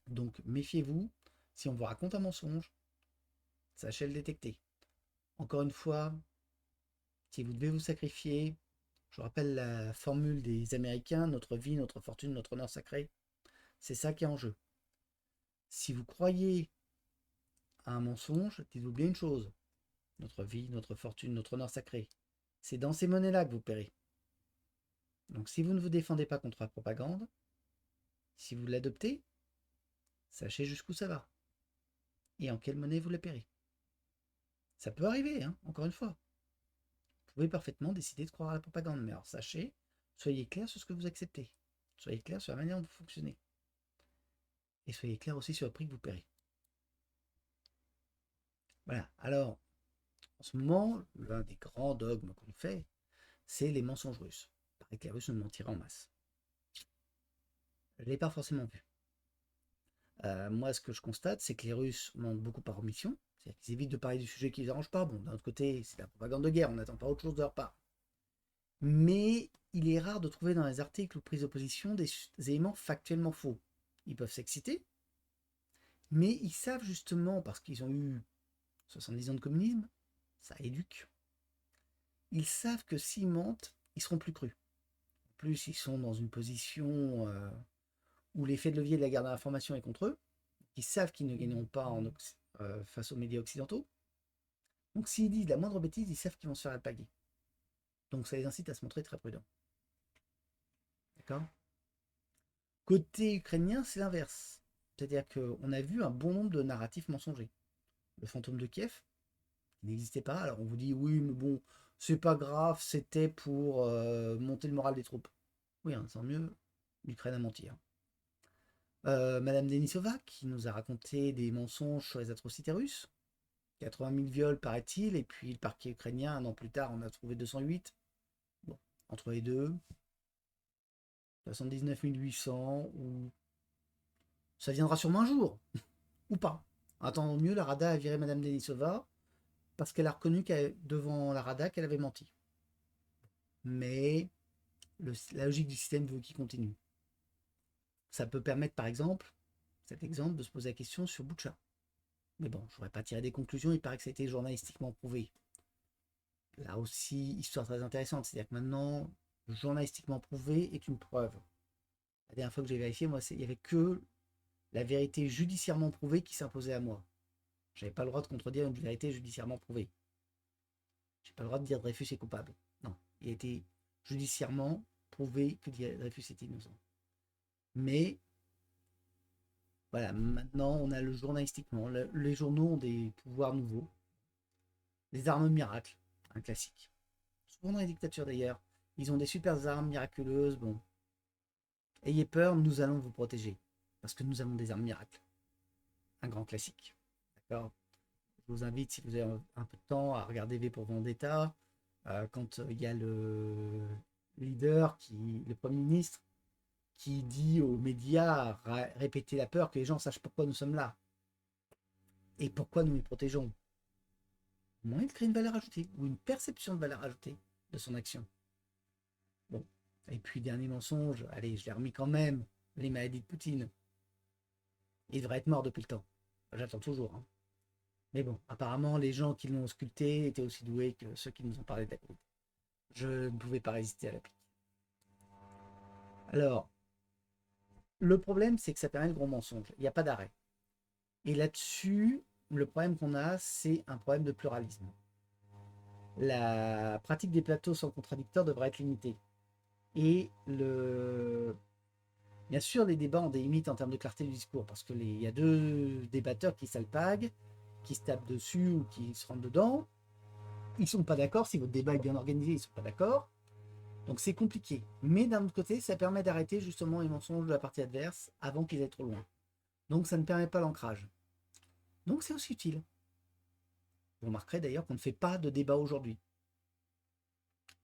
Donc méfiez-vous. Si on vous raconte un mensonge, sachez le détecter. Encore une fois, si vous devez vous sacrifier, je vous rappelle la formule des Américains, notre vie, notre fortune, notre honneur sacré. C'est ça qui est en jeu. Si vous croyez à un mensonge, dites-vous bien une chose. Notre vie, notre fortune, notre honneur sacré. C'est dans ces monnaies-là que vous paierez. Donc si vous ne vous défendez pas contre la propagande, si vous l'adoptez, sachez jusqu'où ça va. Et en quelle monnaie vous la paierez. Ça peut arriver, hein, encore une fois. Vous pouvez parfaitement décider de croire à la propagande. Mais alors sachez, soyez clair sur ce que vous acceptez. Soyez clair sur la manière dont vous fonctionnez. Et soyez clair aussi sur le prix que vous paierez. Voilà. Alors, en ce moment, l'un des grands dogmes qu'on fait, c'est les mensonges russes. Il paraît que les Russes nous mentiraient en masse. Je ne l'ai pas forcément vu. Moi, ce que je constate, c'est que les Russes mentent beaucoup par omission. C'est-à-dire qu'ils évitent de parler du sujet qui ne les arrange pas. Bon, d'un autre côté, c'est la propagande de guerre, on n'attend pas autre chose de leur part. Mais il est rare de trouver dans les articles ou prises d'opposition des éléments factuellement faux. Ils peuvent s'exciter, mais ils savent justement, parce qu'ils ont eu 70 ans de communisme, ça éduque. Ils savent que s'ils mentent, ils seront plus crus. En plus, ils sont dans une position où l'effet de levier de la guerre de l'information est contre eux. Ils savent qu'ils ne gagneront pas face aux médias occidentaux. Donc s'ils disent la moindre bêtise, ils savent qu'ils vont se faire alpaguer. Donc ça les incite à se montrer très prudents. D'accord? Côté ukrainien, c'est l'inverse. C'est-à-dire qu'on a vu un bon nombre de narratifs mensongers. Le fantôme de Kiev, il n'existait pas. Alors on vous dit oui, mais bon, c'est pas grave, c'était pour monter le moral des troupes. Oui, hein, sans mieux, l'Ukraine a menti. Hein. Madame Denisova, qui nous a raconté des mensonges sur les atrocités russes. 80 000 viols, paraît-il, et puis le parquet ukrainien, un an plus tard, on a trouvé 208. Bon, entre les deux, 79 800, ou ça viendra sûrement un jour, ou pas. Attendons mieux, la Rada a viré Madame Denisova parce qu'elle a reconnu devant la Rada qu'elle avait menti. Mais la logique du système veut qu'il continue. ça peut permettre par exemple, cet exemple, de se poser la question sur Boucha. Mais bon, je ne voudrais pas tirer des conclusions, il paraît que ça a été journalistiquement prouvé. Là aussi, histoire très intéressante, c'est-à-dire que maintenant, journalistiquement prouvé est une preuve. La dernière fois que j'ai vérifié, moi, il n'y avait que la vérité judiciairement prouvée qui s'imposait à moi. Je n'avais pas le droit de contredire une vérité judiciairement prouvée. Je n'ai pas le droit de dire Dreyfus est coupable. Non, il a été judiciairement prouvé que Dreyfus était innocent. Mais voilà, maintenant on a le journalistiquement. Les journaux ont des pouvoirs nouveaux. Les armes miracles, un classique. Souvent dans les dictatures d'ailleurs, ils ont des super armes miraculeuses. Bon, ayez peur, nous allons vous protéger. Parce que nous avons des armes miracles. Un grand classique. D'accord. Je vous invite, si vous avez un peu de temps, à regarder V pour Vendetta. Quand il y a le leader, le Premier ministre, qui dit aux médias, répéter la peur, que les gens sachent pourquoi nous sommes là. Et pourquoi nous les protégeons. Moins il crée une valeur ajoutée, ou une perception de valeur ajoutée de son action. Bon. Et puis, dernier mensonge, allez, je l'ai remis quand même, les maladies de Poutine. Il devrait être mort depuis le temps. J'attends toujours. Hein. Mais bon, apparemment, les gens qui l'ont sculpté étaient aussi doués que ceux qui nous ont parlé de la Covid. Je ne pouvais pas résister à la pique. Alors, le problème, c'est que ça permet le gros mensonge. Il n'y a pas d'arrêt. Et là-dessus, le problème qu'on a, c'est un problème de pluralisme. La pratique des plateaux sans contradicteurs devrait être limitée. Et bien sûr, les débats ont des limites en termes de clarté du discours, parce qu'il y a deux débatteurs qui s'alpaguent, qui se tapent dessus ou qui se rentrent dedans. Ils ne sont pas d'accord. Si votre débat est bien organisé, ils ne sont pas d'accord. Donc c'est compliqué. Mais d'un autre côté, ça permet d'arrêter justement les mensonges de la partie adverse avant qu'ils aient trop loin. Donc ça ne permet pas l'ancrage. Donc c'est aussi utile. Vous remarquerez d'ailleurs qu'on ne fait pas de débat aujourd'hui.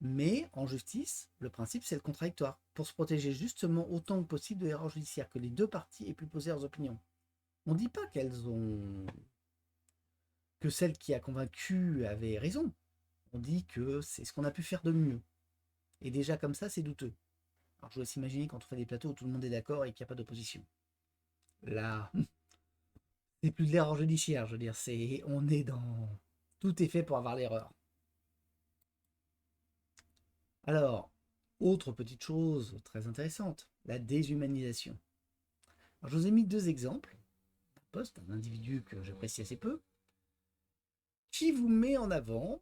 Mais en justice, le principe c'est le contradictoire, pour se protéger justement autant que possible de l'erreur judiciaire, que les deux parties aient pu poser leurs opinions. On ne dit pas que celle qui a convaincu avait raison. On dit que c'est ce qu'on a pu faire de mieux. Et déjà comme ça, c'est douteux. Alors je vous laisse imaginer quand on fait des plateaux où tout le monde est d'accord et qu'il n'y a pas d'opposition. Là, c'est plus de l'erreur judiciaire, je veux dire, on est dans... Tout est fait pour avoir l'erreur. Alors, autre petite chose très intéressante, la déshumanisation. Alors, je vous ai mis deux exemples. Un poste, un individu que j'apprécie assez peu, qui vous met en avant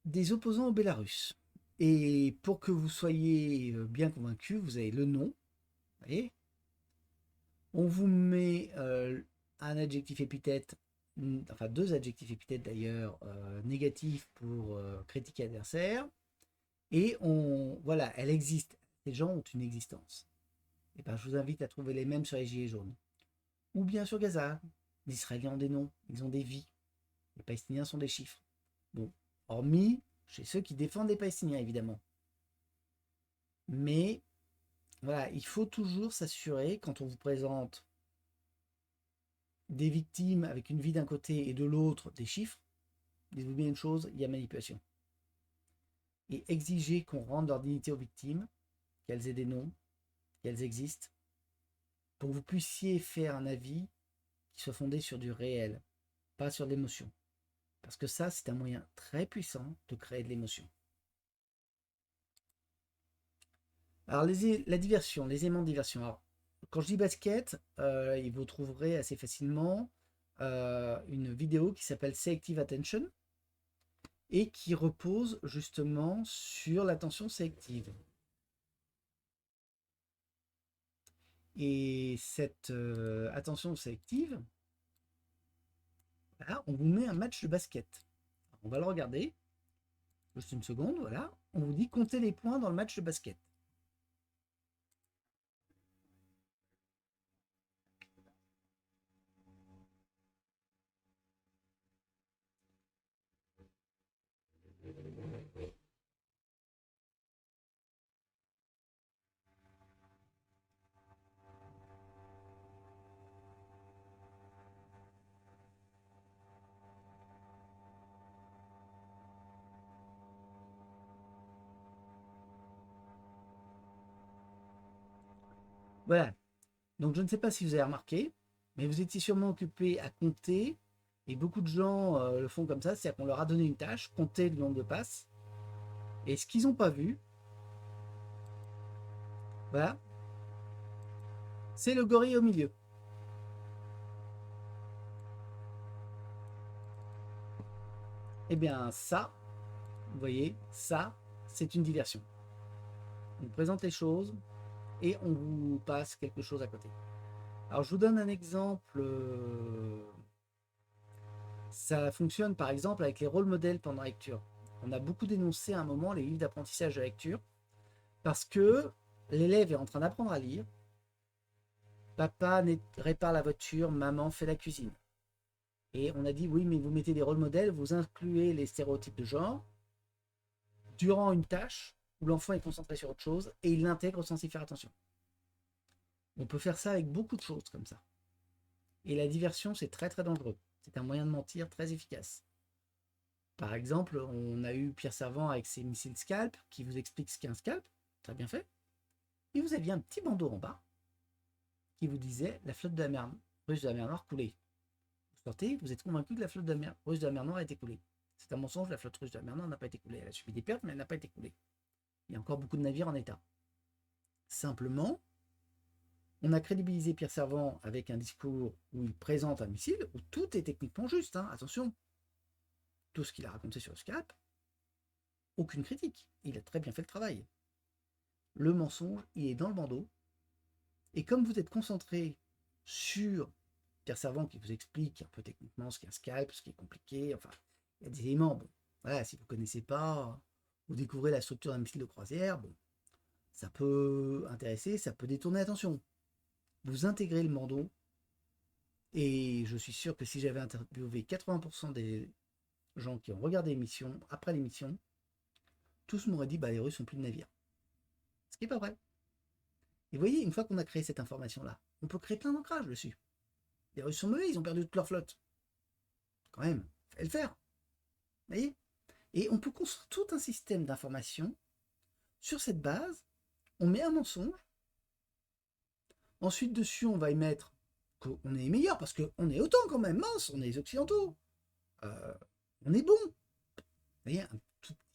des opposants au Bélarus. Et pour que vous soyez bien convaincu, vous avez le nom. Vous voyez, on vous met un adjectif épithète, enfin deux adjectifs épithètes d'ailleurs, négatifs pour critique adversaire. Et voilà, elle existe. Ces gens ont une existence. Et ben, je vous invite à trouver les mêmes sur les gilets jaunes. Ou bien sur Gaza. Les Israéliens ont des noms, ils ont des vies. Les Palestiniens sont des chiffres. Bon, hormis chez ceux qui défendent les Palestiniens, évidemment. Mais voilà, il faut toujours s'assurer, quand on vous présente des victimes avec une vie d'un côté et de l'autre des chiffres, dites-vous bien une chose, il y a manipulation. Et exiger qu'on rende leur dignité aux victimes, qu'elles aient des noms, qu'elles existent, pour que vous puissiez faire un avis qui soit fondé sur du réel, pas sur l'émotion. Parce que ça, c'est un moyen très puissant de créer de l'émotion. Alors, la diversion, les aimants de diversion. Alors, quand je dis basket, vous trouverez assez facilement une vidéo qui s'appelle Selective Attention et qui repose justement sur l'attention sélective. Et cette attention sélective, là, on vous met un match de basket. Alors, on va le regarder. Juste une seconde, voilà. On vous dit comptez les points dans le match de basket. Voilà. Donc je ne sais pas si vous avez remarqué, mais vous étiez sûrement occupé à compter, et beaucoup de gens le font comme ça, c'est-à-dire qu'on leur a donné une tâche, compter le nombre de passes, et ce qu'ils n'ont pas vu, voilà, c'est le gorille au milieu. Eh bien ça, vous voyez, ça, c'est une diversion. On présente les choses et on vous passe quelque chose à côté. Alors je vous donne un exemple. Ça fonctionne par exemple avec les rôles modèles pendant la lecture. On a beaucoup dénoncé à un moment les livres d'apprentissage de lecture parce que l'élève est en train d'apprendre à lire. Papa répare la voiture, maman fait la cuisine. Et on a dit oui, mais vous mettez des rôles modèles, vous incluez les stéréotypes de genre durant une tâche où l'enfant est concentré sur autre chose et il l'intègre sans y faire attention. On peut faire ça avec beaucoup de choses comme ça. Et la diversion, c'est très très dangereux. C'est un moyen de mentir très efficace. Par exemple, on a eu Pierre Servant avec ses missiles scalp qui vous explique ce qu'est un scalp, très bien fait. Et vous aviez un petit bandeau en bas qui vous disait la flotte de la mer russe de la mer Noire coulée. Vous sortez, vous êtes convaincu que la flotte de la mer russe de la mer Noire a été coulée. C'est un mensonge, la flotte russe de la mer Noire n'a pas été coulée. Elle a subi des pertes, mais elle n'a pas été coulée. Il y a encore beaucoup de navires en état. Simplement, on a crédibilisé Pierre Servant avec un discours où il présente un missile, où tout est techniquement juste, hein, attention. Tout ce qu'il a raconté sur le scalp, aucune critique. Il a très bien fait le travail. Le mensonge, il est dans le bandeau. Et comme vous êtes concentré sur Pierre Servant qui vous explique un peu techniquement ce qu'est un scalp, ce qui est compliqué, enfin, il y a des éléments, bon, voilà, si vous ne connaissez pas, vous découvrez la structure d'un missile de croisière, bon, ça peut intéresser, ça peut détourner l'attention. Vous intégrez le bandeau, et je suis sûr que si j'avais interviewé 80% des gens qui ont regardé l'émission, après l'émission, tous m'auraient dit, bah les Russes n'ont plus de navires. Ce qui n'est pas vrai. Et vous voyez, une fois qu'on a créé cette information-là, on peut créer plein d'ancrages dessus. Les Russes sont mauvais, ils ont perdu toute leur flotte. Quand même, fallait le faire. Vous voyez? Et on peut construire tout un système d'information. Sur cette base, on met un mensonge. Ensuite, dessus, on va y mettre qu'on est meilleur, parce qu'on est autant quand même, mince, on est les Occidentaux. Euh, on est bon. Vous voyez,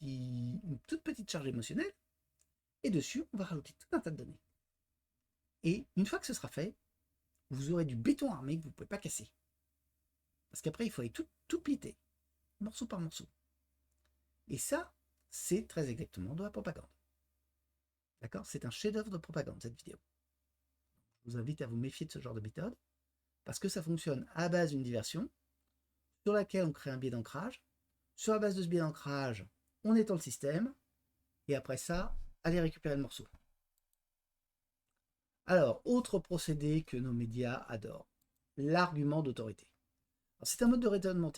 une toute petite charge émotionnelle. Et dessus, on va rajouter tout un tas de données. Et une fois que ce sera fait, vous aurez du béton armé que vous ne pouvez pas casser. Parce qu'après, il faut aller tout piter, morceau par morceau. Et ça, c'est très exactement de la propagande. D'accord? C'est un chef-d'œuvre de propagande, cette vidéo. Je vous invite à vous méfier de ce genre de méthode, parce que ça fonctionne à la base d'une diversion, sur laquelle on crée un biais d'ancrage. Sur la base de ce biais d'ancrage, on étend le système, et après ça, allez récupérer le morceau. Alors, autre procédé que nos médias adorent, l'argument d'autorité. C'est un mode de raisonnement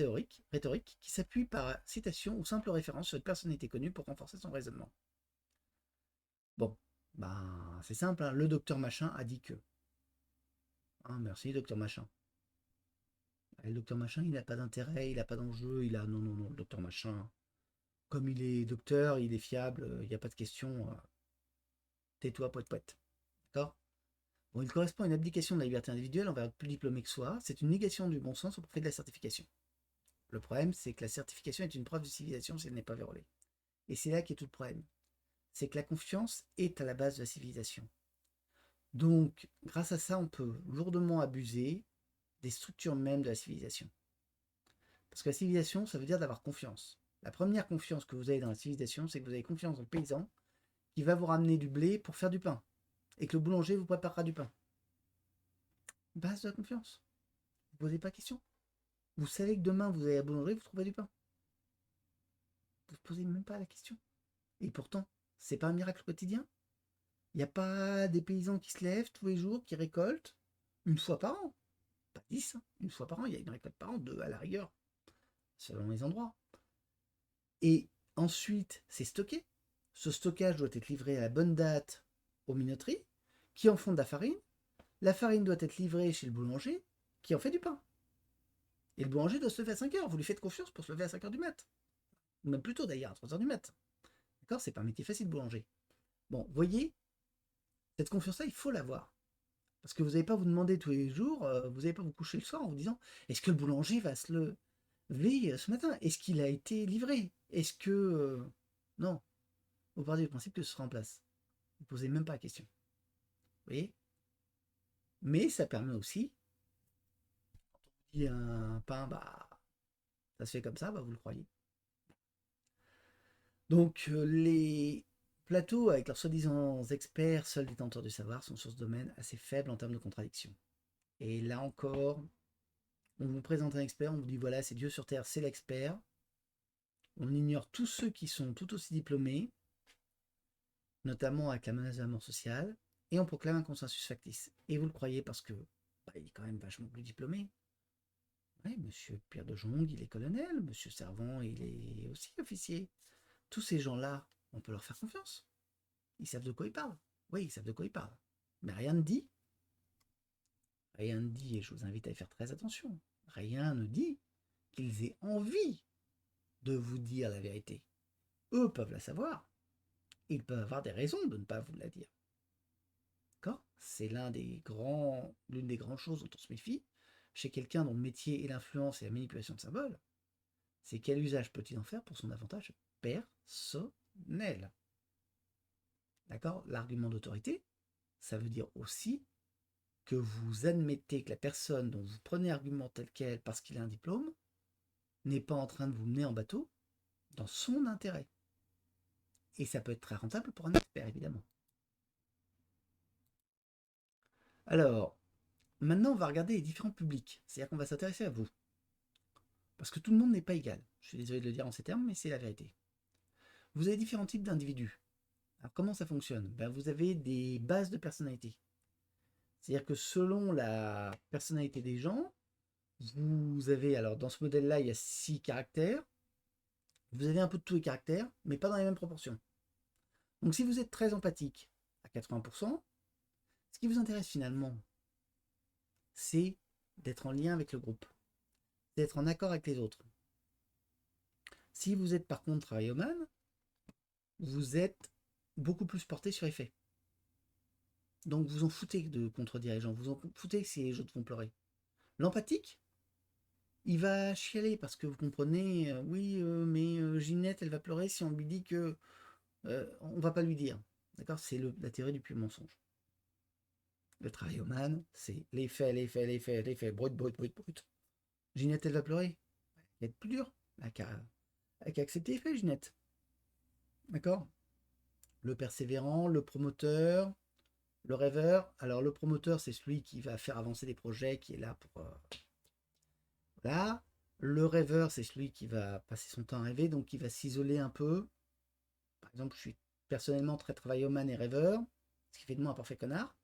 rhétorique qui s'appuie par citation ou simple référence sur une personnalité connue pour renforcer son raisonnement. Bon, ben c'est simple, hein, le docteur machin a dit que. Ah, merci, docteur machin. Le docteur machin, il n'a pas d'intérêt, il n'a pas d'enjeu, il a. Non, non, non, le docteur machin. Comme il est docteur, il est fiable, il n'y a pas de question. Tais-toi, poète, poète. D'accord? Bon, il correspond à une abdication de la liberté individuelle envers le plus diplômé que soit. C'est une négation du bon sens au profit de la certification. Le problème, c'est que la certification est une preuve de civilisation si elle n'est pas vérolée. Et c'est là qu'est tout le problème. C'est que la confiance est à la base de la civilisation. Donc, grâce à ça, on peut lourdement abuser des structures mêmes de la civilisation. Parce que la civilisation, ça veut dire d'avoir confiance. La première confiance que vous avez dans la civilisation, c'est que vous avez confiance dans le paysan qui va vous ramener du blé pour faire du pain. Et que le boulanger vous préparera du pain. Base de la confiance. Vous ne posez pas de question. Vous savez que demain, vous allez à la boulangerie, vous trouverez du pain. Vous ne posez même pas la question. Et pourtant, c'est pas un miracle quotidien. Il n'y a pas des paysans qui se lèvent tous les jours, qui récoltent une fois par an. Pas 10, hein. Une fois par an, il y a une récolte par an, 2 à la rigueur, selon les endroits. Et ensuite, c'est stocké. Ce stockage doit être livré à la bonne date aux minoteries, qui en font de la farine. La farine doit être livrée chez le boulanger, qui en fait du pain. Et le boulanger doit se lever à 5 heures. Vous lui faites confiance pour se lever à 5 heures du mat. Ou même plus tôt d'ailleurs, à 3 heures du mat. D'accord? C'est pas un métier facile, boulanger. Bon, voyez, cette confiance-là, il faut l'avoir. Parce que vous n'allez pas vous demander tous les jours, vous n'allez pas vous coucher le soir en vous disant, est-ce que le boulanger va se lever ce matin? Est-ce qu'il a été livré? Est-ce que... Non, vous partez du principe que ce sera en place. Vous ne posez même pas la question. Vous voyez? Mais ça permet aussi, il y a un pain, bah, ça se fait comme ça, bah, vous le croyez. Donc, les plateaux, avec leurs soi-disant experts, seuls détenteurs du savoir, sont sur ce domaine assez faibles en termes de contradiction. Et là encore, on vous présente un expert, on vous dit voilà, c'est Dieu sur Terre, c'est l'expert. On ignore tous ceux qui sont tout aussi diplômés, notamment avec la menace de la mort sociale, et on proclame un consensus factice. Et vous le croyez parce que bah, il est quand même vachement plus diplômé. Oui, monsieur Pierre de Jong, il est colonel, monsieur Servant, il est aussi officier. Tous ces gens-là, on peut leur faire confiance. Ils savent de quoi ils parlent. Oui, ils savent de quoi ils parlent. Mais rien ne dit, et je vous invite à y faire très attention, rien ne dit qu'ils aient envie de vous dire la vérité. Eux peuvent la savoir. Ils peuvent avoir des raisons de ne pas vous la dire. D'accord? C'est l'une des grandes choses dont on se méfie chez quelqu'un dont le métier est l'influence et la manipulation de symboles. C'est quel usage peut-il en faire pour son avantage personnel? D'accord? L'argument d'autorité, ça veut dire aussi que vous admettez que la personne dont vous prenez argument tel quel parce qu'il a un diplôme n'est pas en train de vous mener en bateau dans son intérêt. Et ça peut être très rentable pour un expert, évidemment. Alors, maintenant, on va regarder les différents publics. C'est-à-dire qu'on va s'intéresser à vous. Parce que tout le monde n'est pas égal. Je suis désolé de le dire en ces termes, mais c'est la vérité. Vous avez différents types d'individus. Alors, comment ça fonctionne? Vous avez des bases de personnalité. C'est-à-dire que selon la personnalité des gens, vous avez, alors dans ce modèle-là, il y a 6 caractères. Vous avez un peu de tous les caractères, mais pas dans les mêmes proportions. Donc si vous êtes très empathique à 80%, ce qui vous intéresse finalement, c'est d'être en lien avec le groupe, d'être en accord avec les autres. Si vous êtes par contre travaillomane, vous êtes beaucoup plus porté sur les faits. Donc vous en foutez de contredire les gens, vous en foutez si les autres vont pleurer. L'empathique, il va chialer parce que vous comprenez, oui, mais Ginette, elle va pleurer si on lui dit que on va pas lui dire. D'accord? C'est la théorie du pur mensonge. Le travaillomane, c'est les faits, les faits, les faits, les faits, brut, brut, brut, brut. Ginette, elle va pleurer. Elle va être plus dure. Elle a qu'à accepter les faits, Ginette. D'accord? Le persévérant, le promoteur, le rêveur. Alors, le promoteur, c'est celui qui va faire avancer des projets, qui est là pour. Voilà. Le rêveur, c'est celui qui va passer son temps à rêver, donc qui va s'isoler un peu. Par exemple, je suis personnellement très travaillomane et rêveur, ce qui fait de moi un parfait connard.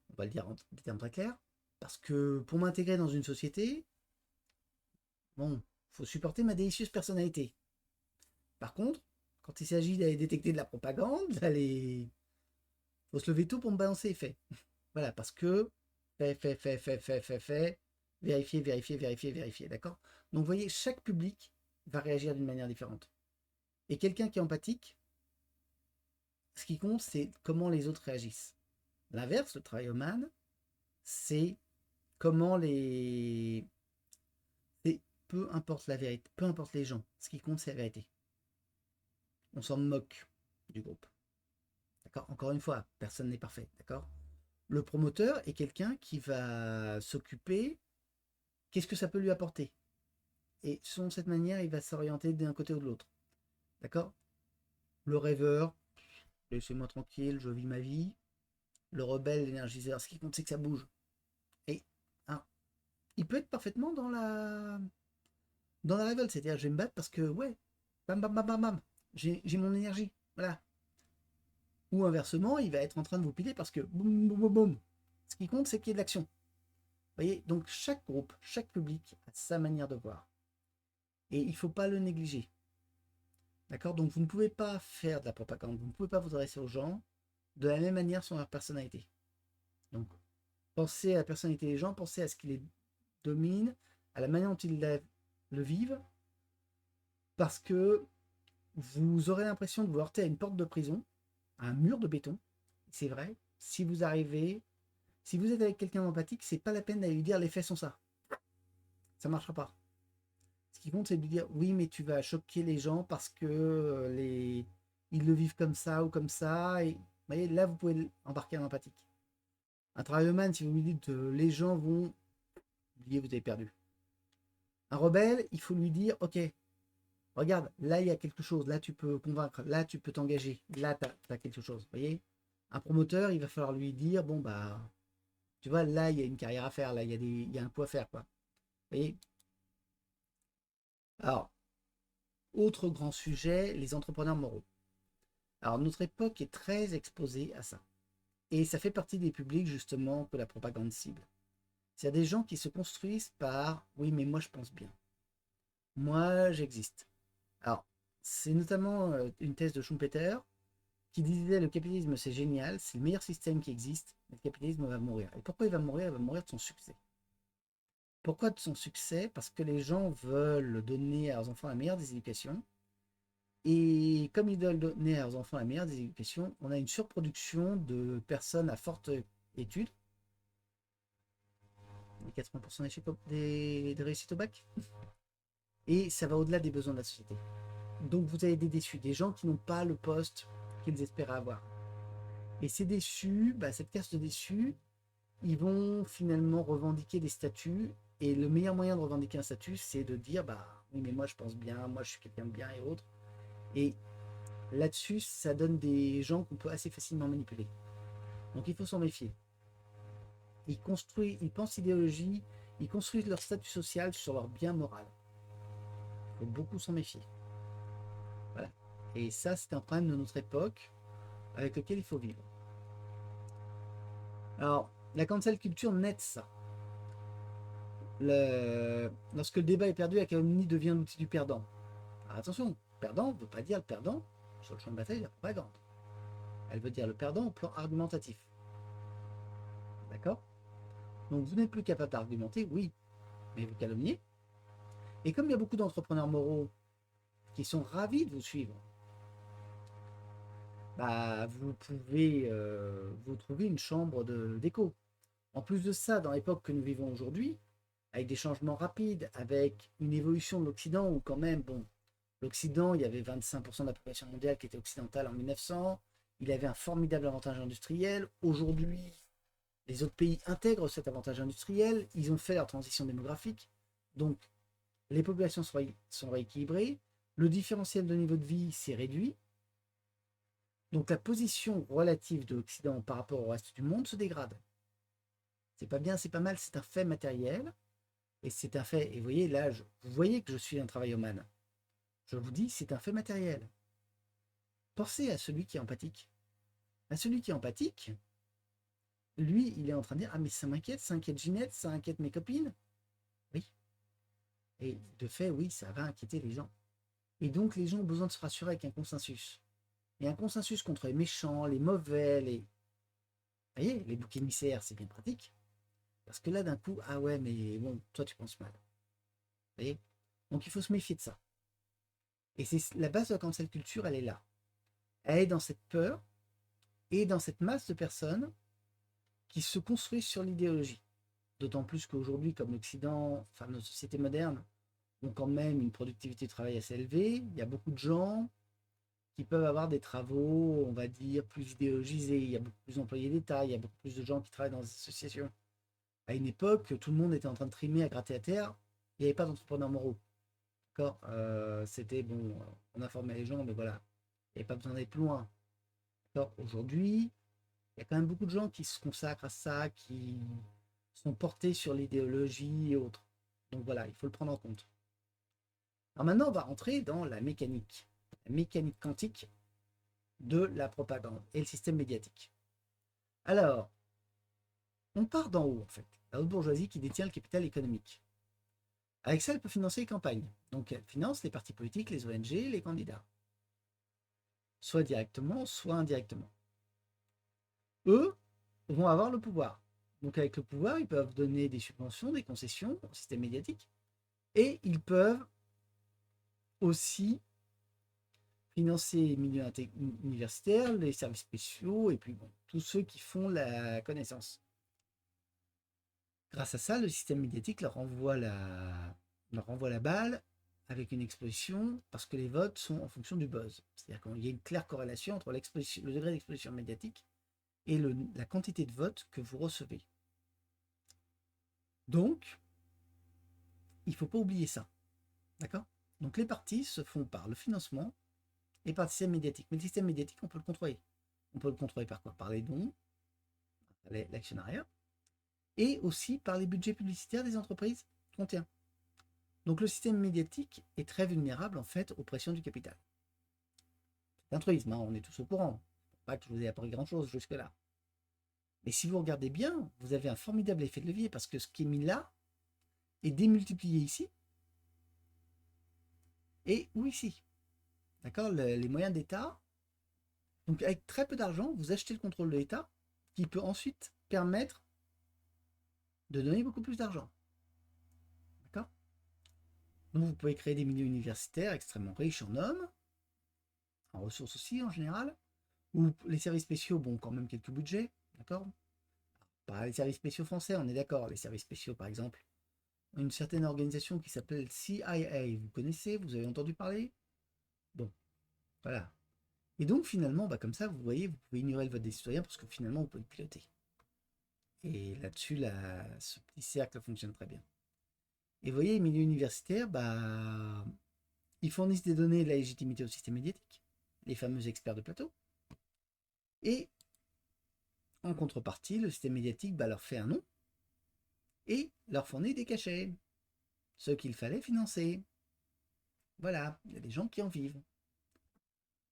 On va le dire en des termes très clairs. Parce que pour m'intégrer dans une société, bon, faut supporter ma délicieuse personnalité. Par contre, quand il s'agit d'aller détecter de la propagande, faut se lever tôt pour me balancer les faits. Voilà, parce que fait, vérifier, vérifier, vérifier, vérifier, d'accord? Donc vous voyez, chaque public va réagir d'une manière différente. Et quelqu'un qui est empathique, ce qui compte, c'est comment les autres réagissent. L'inverse, le travaillomane, c'est comment les... peu importe la vérité, peu importe les gens, ce qui compte, c'est la vérité. On s'en moque du groupe. D'accord? Encore une fois, personne n'est parfait, d'accord? Le promoteur est quelqu'un qui va s'occuper, qu'est-ce que ça peut lui apporter? Et selon cette manière, il va s'orienter d'un côté ou de l'autre. D'accord? Le rêveur, laissez-moi tranquille, je vis ma vie. Le rebelle, l'énergiseur, ce qui compte, c'est que ça bouge. Et hein, il peut être parfaitement dans la révolte, c'est-à-dire je vais me battre parce que, ouais, bam, bam, bam, bam, bam, j'ai mon énergie, voilà. Ou inversement, il va être en train de vous piler parce que boum, boum, boum, boum. Ce qui compte, c'est qu'il y ait de l'action. Vous voyez, donc chaque groupe, chaque public a sa manière de voir. Et il ne faut pas le négliger. D'accord? Donc vous ne pouvez pas faire de la propagande, vous ne pouvez pas vous adresser aux gens de la même manière sur leur personnalité. Donc pensez à la personnalité des gens, pensez à ce qui les domine, à la manière dont ils le vivent, parce que vous aurez l'impression de vous heurter à une porte de prison, à un mur de béton. C'est vrai, si vous arrivez Si vous êtes avec quelqu'un d'empathique, c'est pas la peine d'aller lui dire les faits sont ça. Ça marchera pas. Ce qui compte, c'est de lui dire oui, mais tu vas choquer les gens parce que ils le vivent comme ça ou comme ça. Et vous voyez, là, vous pouvez embarquer un empathique. Un travailleman, si vous lui dites les gens vont oublier, vous avez perdu. Un rebelle, il faut lui dire ok, regarde, là il y a quelque chose, là tu peux convaincre, là tu peux t'engager, là tu as quelque chose. Vous voyez, un promoteur, il va falloir lui dire bon bah tu vois, là il y a une carrière à faire, là il y a un coup à faire quoi. Vous voyez. Alors, autre grand sujet, les entrepreneurs moraux. Alors notre époque est très exposée à ça. Et ça fait partie des publics justement que la propagande cible. Il y a des gens qui se construisent par oui mais moi je pense bien. Moi j'existe. Alors, c'est notamment une thèse de Schumpeter qui disait le capitalisme c'est génial, c'est le meilleur système qui existe, mais le capitalisme va mourir. Et pourquoi il va mourir? Il va mourir de son succès. Pourquoi de son succès? Parce que les gens veulent donner à leurs enfants la meilleure des éducations. Et comme ils veulent donner à leurs enfants la meilleure des éducations, on a une surproduction de personnes à forte étude. Les 80% des réussites au bac. Et ça va au-delà des besoins de la société. Donc vous avez des déçus, des gens qui n'ont pas le poste qu'ils espéraient avoir. Et ces déçus, cette caste de déçus, ils vont finalement revendiquer des statuts. Et le meilleur moyen de revendiquer un statut, c'est de dire oui, mais moi je pense bien, moi je suis quelqu'un de bien et autres. Et là-dessus, ça donne des gens qu'on peut assez facilement manipuler. Donc il faut s'en méfier. Ils pensent idéologie, ils construisent leur statut social sur leur bien moral. Il faut beaucoup s'en méfier. Voilà. Et ça, c'est un problème de notre époque avec lequel il faut vivre. Alors, la cancel culture naît de ça. Lorsque le débat est perdu, la calomnie devient l'outil du perdant. Alors attention, perdant ne veut pas dire le perdant sur le champ de bataille de la propagande. Elle veut dire le perdant au plan argumentatif. D'accord? Donc vous n'êtes plus capable d'argumenter, oui, mais vous calomniez. Et comme il y a beaucoup d'entrepreneurs moraux qui sont ravis de vous suivre, vous pouvez vous trouver une chambre d'écho. En plus de ça, dans l'époque que nous vivons aujourd'hui, avec des changements rapides, avec une évolution de l'Occident où quand même, l'Occident, il y avait 25% de la population mondiale qui était occidentale en 1900, il avait un formidable avantage industriel. Aujourd'hui, les autres pays intègrent cet avantage industriel, ils ont fait leur transition démographique, donc les populations sont rééquilibrées, le différentiel de niveau de vie s'est réduit, donc la position relative de l'Occident par rapport au reste du monde se dégrade. C'est pas bien, c'est pas mal, c'est un fait matériel, et c'est un fait, et vous voyez là, vous voyez que je suis un travailloman. Je vous dis, c'est un fait matériel. Pensez à celui qui est empathique. À celui qui est empathique, lui, il est en train de dire, ah mais ça inquiète Ginette, ça inquiète mes copines. Oui. Et de fait, oui, ça va inquiéter les gens. Et donc les gens ont besoin de se rassurer avec un consensus. Et un consensus contre les méchants, les mauvais, Vous voyez, les boucs émissaires, c'est bien pratique. Parce que là, d'un coup, ah ouais, mais bon, toi, tu penses mal. Vous voyez. Donc il faut se méfier de ça. Et c'est la base de la cancel culture, elle est là. Elle est dans cette peur et dans cette masse de personnes qui se construisent sur l'idéologie. D'autant plus qu'aujourd'hui, comme l'Occident, enfin nos sociétés modernes, ont quand même une productivité de travail assez élevée. Il y a beaucoup de gens qui peuvent avoir des travaux, on va dire, plus idéologisés. Il y a beaucoup plus d'employés d'État, il y a beaucoup plus de gens qui travaillent dans des associations. À une époque, tout le monde était en train de trimer à gratter à terre, il n'y avait pas d'entrepreneurs moraux. D'accord. C'était bon, on informait les gens, mais voilà, il n'y avait pas besoin d'aller plus loin. Aujourd'hui, il y a quand même beaucoup de gens qui se consacrent à ça, qui sont portés sur l'idéologie et autres. Donc voilà, il faut le prendre en compte. Alors maintenant, on va rentrer dans la mécanique quantique de la propagande et le système médiatique. Alors, on part d'en haut en fait, la haute bourgeoisie qui détient le capital économique. Avec ça, elle peut financer les campagnes. Donc elle finance les partis politiques, les ONG, les candidats. Soit directement, soit indirectement. Eux vont avoir le pouvoir. Donc avec le pouvoir, ils peuvent donner des subventions, des concessions au système médiatique. Et ils peuvent aussi financer les milieux universitaires, les services spéciaux, et puis tous ceux qui font la connaissance. Grâce à ça, le système médiatique leur renvoie la balle avec une exposition parce que les votes sont en fonction du buzz. C'est-à-dire qu'il y a une claire corrélation entre le degré d'exposition médiatique et la quantité de votes que vous recevez. Donc, il ne faut pas oublier ça. D'accord? Donc les partis se font par le financement et par le système médiatique. Mais le système médiatique, on peut le contrôler. On peut le contrôler par quoi? Par les dons, l'actionnariat, et aussi par les budgets publicitaires des entreprises qu'on tient. Donc le système médiatique est très vulnérable en fait aux pressions du capital. C'est un truisme, hein, on est tous au courant. Pas que je vous ai appris grand-chose jusque-là. Mais si vous regardez bien, vous avez un formidable effet de levier parce que ce qui est mis là est démultiplié ici et ou ici. D'accord? Les moyens d'État. Donc avec très peu d'argent, vous achetez le contrôle de l'État qui peut ensuite permettre de donner beaucoup plus d'argent. D'accord? Donc vous pouvez créer des milieux universitaires extrêmement riches en hommes, en ressources aussi en général, ou les services spéciaux, bon, quand même quelques budgets, d'accord? Pas les services spéciaux français, on est d'accord. Les services spéciaux, par exemple, une certaine organisation qui s'appelle CIA, vous connaissez, vous avez entendu parler? Bon, voilà. Et donc finalement, bah, comme ça, vous voyez, vous pouvez ignorer le vote des citoyens parce que finalement, vous pouvez le piloter. Et là-dessus, ce petit cercle fonctionne très bien. Et vous voyez, les milieux universitaires, bah, ils fournissent des données de la légitimité au système médiatique, les fameux experts de plateau. Et en contrepartie, le système médiatique bah, leur fait un nom et leur fournit des cachets, ce qu'il fallait financer. Voilà, il y a des gens qui en vivent.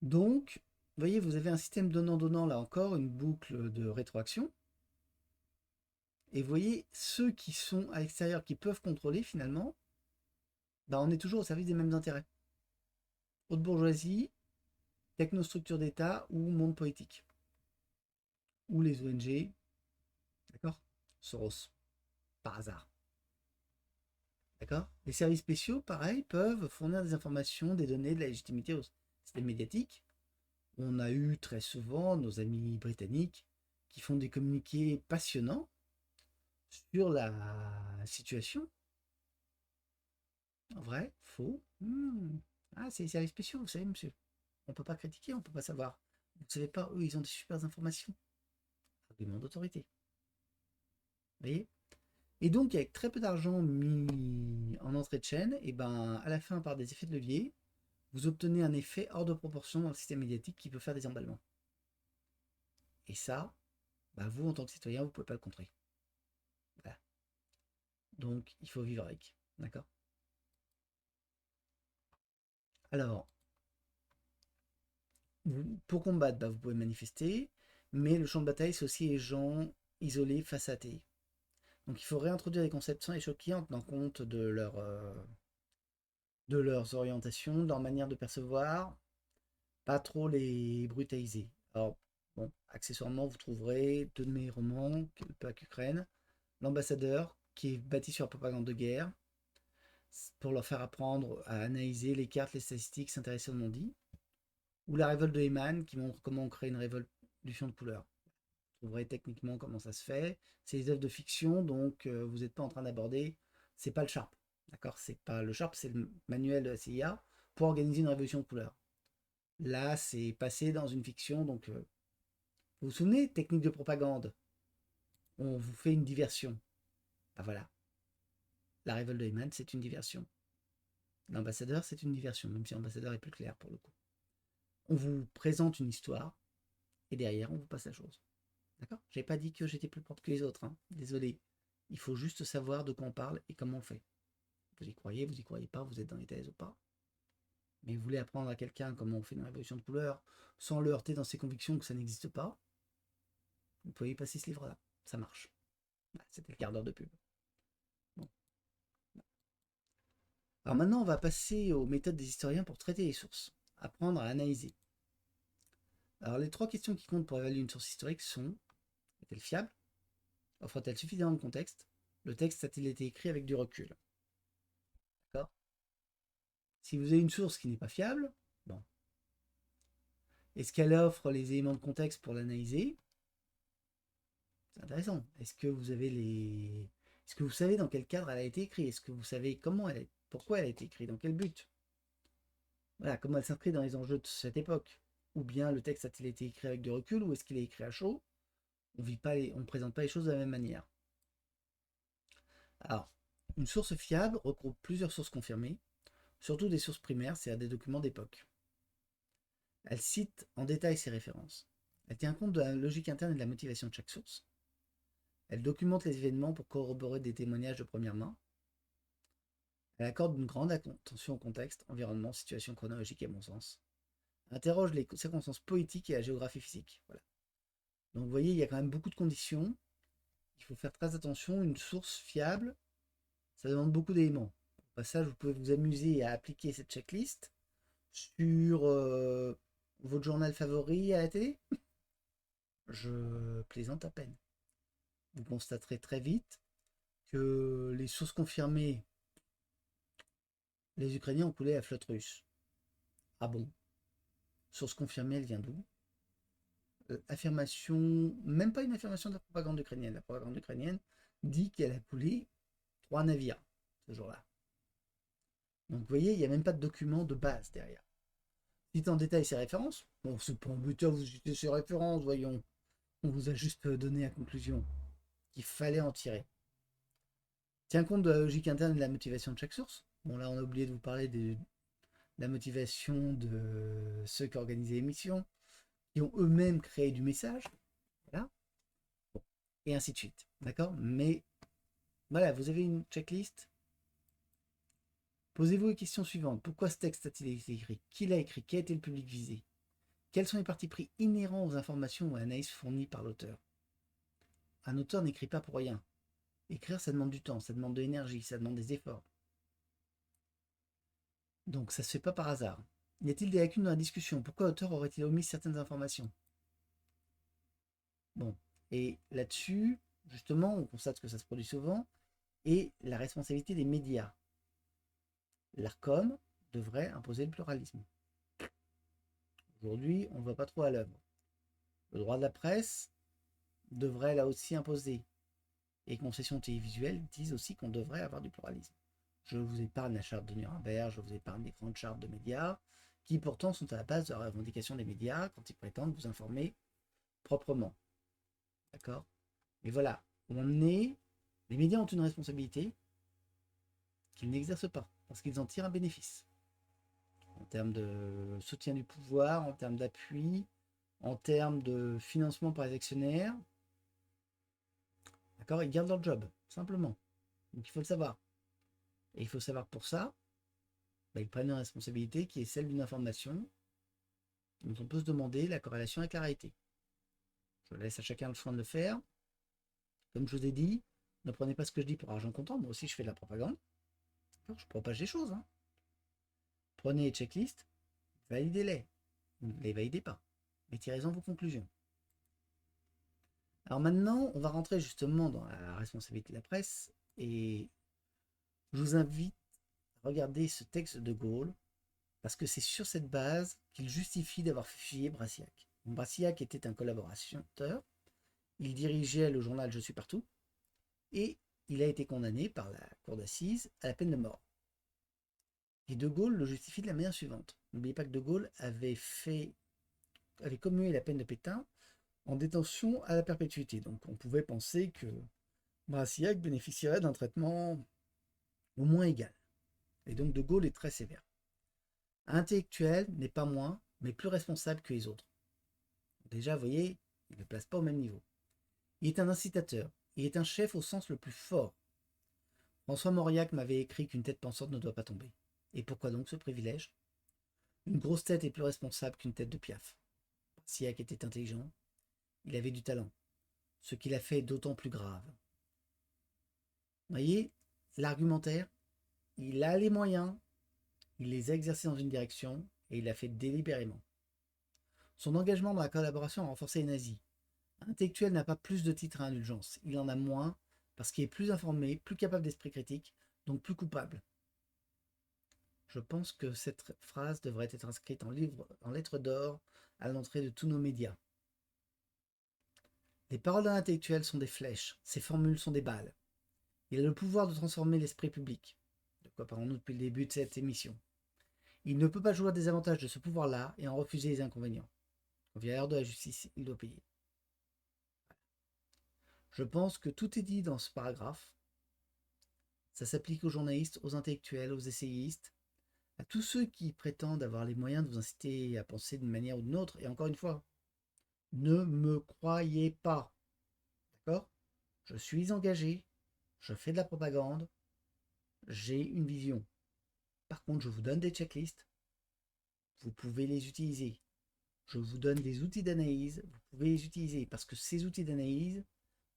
Donc, vous voyez, vous avez un système donnant-donnant, là encore, une boucle de rétroaction. Et vous voyez, ceux qui sont à l'extérieur, qui peuvent contrôler finalement, bah, on est toujours au service des mêmes intérêts. Haute bourgeoisie, technostructure d'État ou monde politique. Ou les ONG, d'accord? Soros, par hasard. D'accord? Les services spéciaux, pareil, peuvent fournir des informations, des données, de la légitimité au système médiatique. On a eu très souvent nos amis britanniques qui font des communiqués passionnants sur la situation. Vrai, faux. Ah, c'est les services spéciaux, vous savez, monsieur. On ne peut pas critiquer, on ne peut pas savoir. Vous ne savez pas, eux, ils ont des super informations. Argument d'autorité. Vous voyez? Et donc, avec très peu d'argent mis en entrée de chaîne, et ben, à la fin, par des effets de levier, vous obtenez un effet hors de proportion dans le système médiatique qui peut faire des emballements. Et ça, bah, vous, en tant que citoyen, vous ne pouvez pas le contrer. Voilà. Donc, il faut vivre avec. D'accord? Alors, pour combattre, bah, vous pouvez manifester, mais le champ de bataille, c'est aussi les gens isolés face à athées. Donc il faut réintroduire des concepts sains et choquants en tenant compte de leurs orientations, de leur manière de percevoir, pas trop les brutaliser. Alors, bon, accessoirement, vous trouverez deux de mes romans, Pâques Ukraine, L'ambassadeur, qui est bâti sur la propagande de guerre, pour leur faire apprendre à analyser les cartes, les statistiques, s'intéresser au non-dit, ou La révolte de Heyman, qui montre comment on crée une révolution de couleur. Vous trouverez techniquement comment ça se fait. C'est des œuvres de fiction, donc vous n'êtes pas en train d'aborder, c'est pas le Sharp. D'accord? C'est pas le Sharp, c'est le manuel de la CIA pour organiser une révolution de couleur. Là, c'est passé dans une fiction, donc vous vous souvenez, technique de propagande, on vous fait une diversion. Ben voilà, la révolte de Heyman, c'est une diversion. L'ambassadeur, c'est une diversion, même si l'ambassadeur est plus clair pour le coup. On vous présente une histoire, et derrière, on vous passe la chose. D'accord? J'ai pas dit que j'étais plus propre que les autres, hein. Désolé. Il faut juste savoir de quoi on parle et comment on le fait. Vous y croyez pas, vous êtes dans les thèses ou pas. Mais vous voulez apprendre à quelqu'un comment on fait une révolution de couleur sans le heurter dans ses convictions que ça n'existe pas, vous pouvez y passer ce livre-là. Ça marche. C'était le quart d'heure de pub. Bon. Alors maintenant, on va passer aux méthodes des historiens pour traiter les sources. Apprendre à analyser. Alors les trois questions qui comptent pour évaluer une source historique sont: est-elle fiable? Offre-t-elle suffisamment de contexte? Le texte a-t-il été écrit avec du recul? D'accord? Si vous avez une source qui n'est pas fiable, bon. Est-ce qu'elle offre les éléments de contexte pour l'analyser? C'est intéressant. Est-ce que vous avez Est-ce que vous savez dans quel cadre elle a été écrite? Est-ce que vous savez pourquoi elle a été écrite? Dans quel but? Voilà, comment elle s'inscrit dans les enjeux de cette époque? Ou bien le texte a-t-il été écrit avec du recul, ou est-ce qu'il est écrit à chaud? On ne présente pas les choses de la même manière. Alors, une source fiable regroupe plusieurs sources confirmées, surtout des sources primaires, c'est-à-dire des documents d'époque. Elle cite en détail ses références. Elle tient compte de la logique interne et de la motivation de chaque source. Elle documente les événements pour corroborer des témoignages de première main. Elle accorde une grande attention au contexte, environnement, situation chronologique et bon sens. Elle interroge les circonstances poétiques et la géographie physique. Voilà. Donc vous voyez, il y a quand même beaucoup de conditions. Il faut faire très attention. Une source fiable, ça demande beaucoup d'éléments. Au passage, vous pouvez vous amuser à appliquer cette checklist sur votre journal favori à la télé. Je plaisante à peine. Vous constaterez très vite que les sources confirmées, les Ukrainiens ont coulé la flotte russe. Ah bon? Source confirmée, elle vient d'où? Affirmation, même pas une affirmation de la propagande ukrainienne. La propagande ukrainienne dit qu'elle a coulé 3 navires ce jour-là. Donc vous voyez, il n'y a même pas de document de base derrière. Cite en détail ses références. Bon, c'est pas embêtant, vous citez ses références, voyons. On vous a juste donné la conclusion qu'il fallait en tirer. Tient compte de la logique interne et de la motivation de chaque source. Bon, là, on a oublié de vous parler de la motivation de ceux qui organisaient l'émission, qui ont eux-mêmes créé du message. Voilà. Bon. Et ainsi de suite. D'accord? Mais voilà, vous avez une checklist. Posez-vous les questions suivantes. Pourquoi ce texte a-t-il été écrit? Qui l'a écrit? Quel a été le public visé? Quels sont les partis pris inhérents aux informations ou à l'analyse fournies par l'auteur? Un auteur n'écrit pas pour rien. Écrire, ça demande du temps, ça demande de l'énergie, ça demande des efforts. Donc ça se fait pas par hasard. Y a-t-il des lacunes dans la discussion? Pourquoi l'auteur aurait-il omis certaines informations? Bon, et là-dessus, justement, on constate que ça se produit souvent, et la responsabilité des médias. L'ARCOM devrait imposer le pluralisme. Aujourd'hui, on ne va pas trop à l'œuvre. Le droit de la presse devrait là aussi imposer. Et concessions télévisuelles disent aussi qu'on devrait avoir du pluralisme. Je vous épargne la charte de Nuremberg, je vous épargne les grandes chartes de médias, qui pourtant sont à la base de la revendication des médias quand ils prétendent vous informer proprement. D'accord? Mais voilà, on est. Les médias ont une responsabilité qu'ils n'exercent pas, parce qu'ils en tirent un bénéfice. En termes de soutien du pouvoir, en termes d'appui, en termes de financement par les actionnaires. D'accord? Ils gardent leur job, simplement. Donc il faut le savoir. Et il faut savoir que pour ça, ils prennent une responsabilité qui est celle d'une information dont on peut se demander la corrélation avec la réalité. Je laisse à chacun le soin de le faire. Comme je vous ai dit, ne prenez pas ce que je dis pour argent comptant. Moi aussi, je fais de la propagande. Je propage des choses. Hein. Prenez les checklists, validez-les. Ne les validez pas. Mais tirez-en vos conclusions. Alors maintenant, on va rentrer justement dans la responsabilité de la presse. Et je vous invite à regarder ce texte de Gaulle, parce que c'est sur cette base qu'il justifie d'avoir fait fuyer Brasillac. Brasillac était un collaborateur. Il dirigeait le journal Je suis partout. Et il a été condamné par la cour d'assises à la peine de mort. Et De Gaulle le justifie de la manière suivante. N'oubliez pas que De Gaulle avait commué la peine de Pétain en détention à la perpétuité. Donc on pouvait penser que Brasillac bénéficierait d'un traitement au moins égal. Et donc De Gaulle est très sévère. Un intellectuel n'est pas moins, mais plus responsable que les autres. Déjà, vous voyez, il ne le place pas au même niveau. Il est un incitateur. Il est un chef au sens le plus fort. François Mauriac m'avait écrit qu'une tête pensante ne doit pas tomber. Et pourquoi donc ce privilège? Une grosse tête est plus responsable qu'une tête de piaf. Siak était intelligent, il avait du talent, ce qui l'a fait d'autant plus grave. Vous voyez, l'argumentaire, il a les moyens, il les a exercés dans une direction, et il l'a fait délibérément. Son engagement dans la collaboration a renforcé les nazis. Un intellectuel n'a pas plus de titres à indulgence, il en a moins, parce qu'il est plus informé, plus capable d'esprit critique, donc plus coupable. Je pense que cette phrase devrait être inscrite en lettres d'or à l'entrée de tous nos médias. Les paroles d'un intellectuel sont des flèches, ses formules sont des balles. Il a le pouvoir de transformer l'esprit public. De quoi parlons-nous depuis le début de cette émission. Il ne peut pas jouir des avantages de ce pouvoir-là et en refuser les inconvénients. En violeur de la justice, il doit payer. Je pense que tout est dit dans ce paragraphe. Ça s'applique aux journalistes, aux intellectuels, aux essayistes, à tous ceux qui prétendent avoir les moyens de vous inciter à penser d'une manière ou d'une autre. Et encore une fois, ne me croyez pas. D'accord? Je suis engagé, je fais de la propagande, j'ai une vision. Par contre, je vous donne des checklists, vous pouvez les utiliser. Je vous donne des outils d'analyse, vous pouvez les utiliser parce que ces outils d'analyse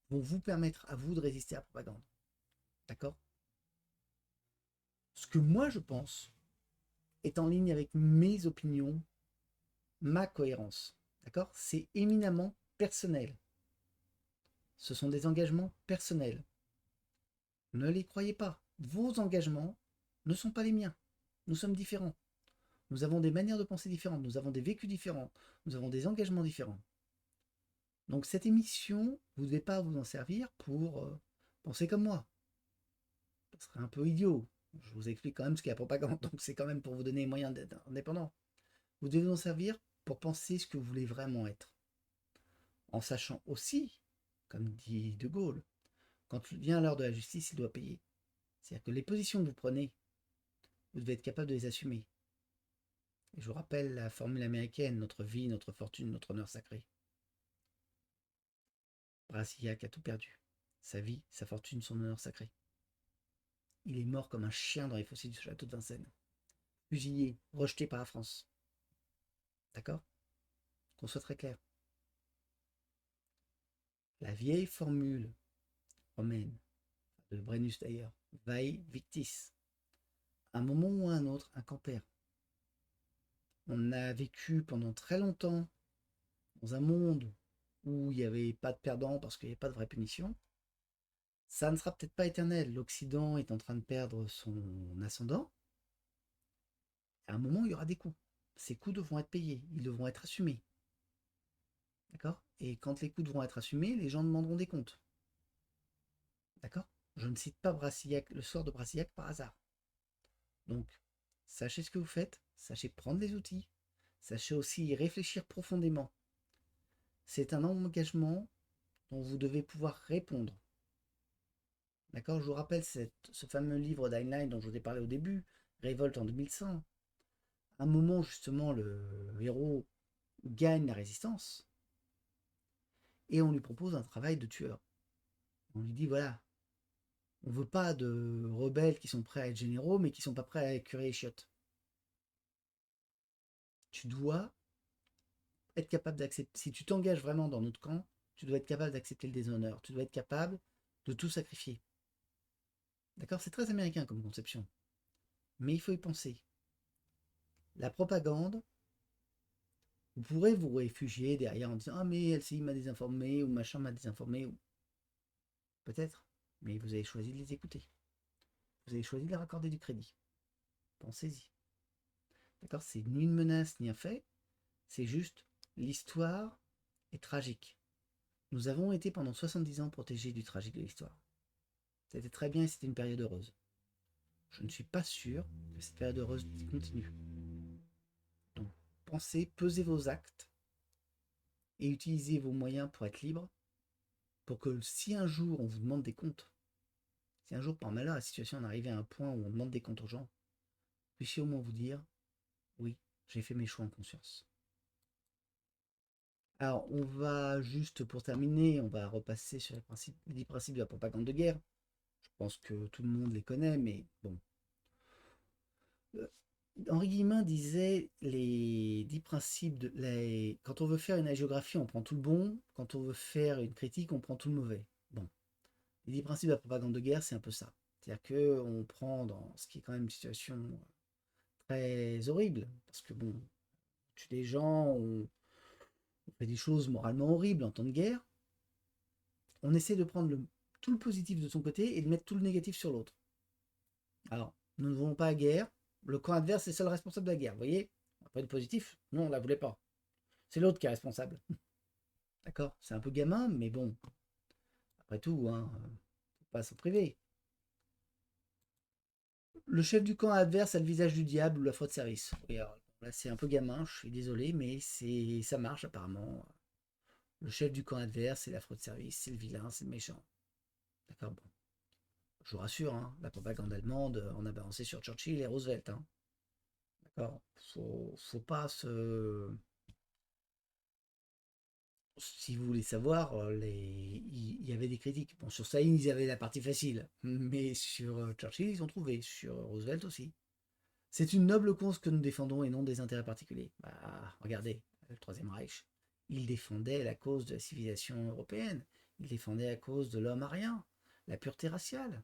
vont vous permettre à vous de résister à la propagande. D'accord? Ce que moi je pense est en ligne avec mes opinions, ma cohérence. D'accord? C'est éminemment personnel. Ce sont des engagements personnels. Ne les croyez pas. Vos engagements ne sont pas les miens. Nous sommes différents. Nous avons des manières de penser différentes. Nous avons des vécus différents. Nous avons des engagements différents. Donc cette émission, vous ne devez pas vous en servir pour penser comme moi. Ce serait un peu idiot. Je vous explique quand même ce qu'est la propagande. Donc c'est quand même pour vous donner les moyens d'être indépendant. Vous devez vous en servir pour penser ce que vous voulez vraiment être. En sachant aussi, comme dit De Gaulle, quand vient l'heure de la justice, il doit payer. C'est-à-dire que les positions que vous prenez, vous devez être capable de les assumer. Et je vous rappelle la formule américaine, notre vie, notre fortune, notre honneur sacré. Brasillach a tout perdu. Sa vie, sa fortune, son honneur sacré. Il est mort comme un chien dans les fossés du château de Vincennes. Fusillé, rejeté par la France. D'accord? Qu'on soit très clair. La vieille formule romaine, de Brennus d'ailleurs, vae victis. À un moment ou à un autre, un camp perd. On a vécu pendant très longtemps dans un monde où il n'y avait pas de perdants parce qu'il n'y avait pas de vraie punition. Ça ne sera peut-être pas éternel. L'Occident est en train de perdre son ascendant. À un moment, il y aura des coûts. Ces coûts devront être payés, ils devront être assumés. D'accord? Et quand les coûts devront être assumés, les gens demanderont des comptes. D'accord? Je ne cite pas Brasillach, le sort de Brasillach par hasard. Donc, sachez ce que vous faites, sachez prendre les outils, sachez aussi y réfléchir profondément. C'est un engagement dont vous devez pouvoir répondre. D'accord? Je vous rappelle ce fameux livre d'Heinlein dont je vous ai parlé au début, Révolte en 2100. À un moment, justement, le héros gagne la résistance et on lui propose un travail de tueur. On lui dit voilà, on veut pas de rebelles qui sont prêts à être généraux mais qui sont pas prêts à écurer les chiottes. Tu dois être capable d'accepter, si tu t'engages vraiment dans notre camp, tu dois être capable d'accepter le déshonneur, tu dois être capable de tout sacrifier. D'accord? C'est très américain comme conception. Mais il faut y penser. La propagande, vous pourrez vous réfugier derrière en disant ah mais LCI m'a désinformé ou machin m'a désinformé. Ou... Peut-être, mais vous avez choisi de les écouter. Vous avez choisi de leur accorder du crédit. Pensez-y. D'accord? C'est ni une menace ni un fait, c'est juste l'histoire est tragique. Nous avons été pendant 70 ans protégés du tragique de l'histoire. C'était très bien et c'était une période heureuse. Je ne suis pas sûr que cette période heureuse continue. Donc, pensez, pesez vos actes et utilisez vos moyens pour être libre, pour que si un jour on vous demande des comptes, si un jour par malheur la situation en arrivait à un point où on demande des comptes aux gens, puissiez au moins vous dire oui, j'ai fait mes choix en conscience. Alors, on va juste pour terminer, on va repasser sur les 10 principes de la propagande de guerre. Je pense que tout le monde les connaît, mais bon. Henri Guillemin disait les 10 principes quand on veut faire une hagiographie, on prend tout le bon, quand on veut faire une critique, on prend tout le mauvais. Bon, les 10 principes de la propagande de guerre, c'est un peu ça. C'est-à-dire qu'on prend dans ce qui est quand même une situation très horrible, parce que bon, on tue des gens, on fait des choses moralement horribles en temps de guerre, on essaie de prendre tout le positif de son côté et de mettre tout le négatif sur l'autre. Alors, nous ne voulons pas la guerre, le camp adverse est seul responsable de la guerre, vous voyez? Après le positif, non, on ne la voulait pas. C'est l'autre qui est responsable. D'accord? C'est un peu gamin, mais bon, après tout, hein, faut pas s'en priver. Le chef du camp adverse a le visage du diable ou la faute de service. Oui, alors, là, c'est un peu gamin, je suis désolé, mais ça marche apparemment. Le chef du camp adverse, c'est la fraude de service, c'est le vilain, c'est le méchant. D'accord, bon. Je vous rassure, hein, la propagande allemande, on a balancé sur Churchill et Roosevelt. Hein. D'accord. Faut pas se. Si vous voulez savoir, il y avait des critiques. Bon, sur Staline, ils avaient la partie facile. Mais sur Churchill, ils ont trouvé. Sur Roosevelt aussi. C'est une noble cause que nous défendons et non des intérêts particuliers. Bah, regardez, le Troisième Reich, il défendait la cause de la civilisation européenne. Il défendait la cause de l'homme arien, la pureté raciale.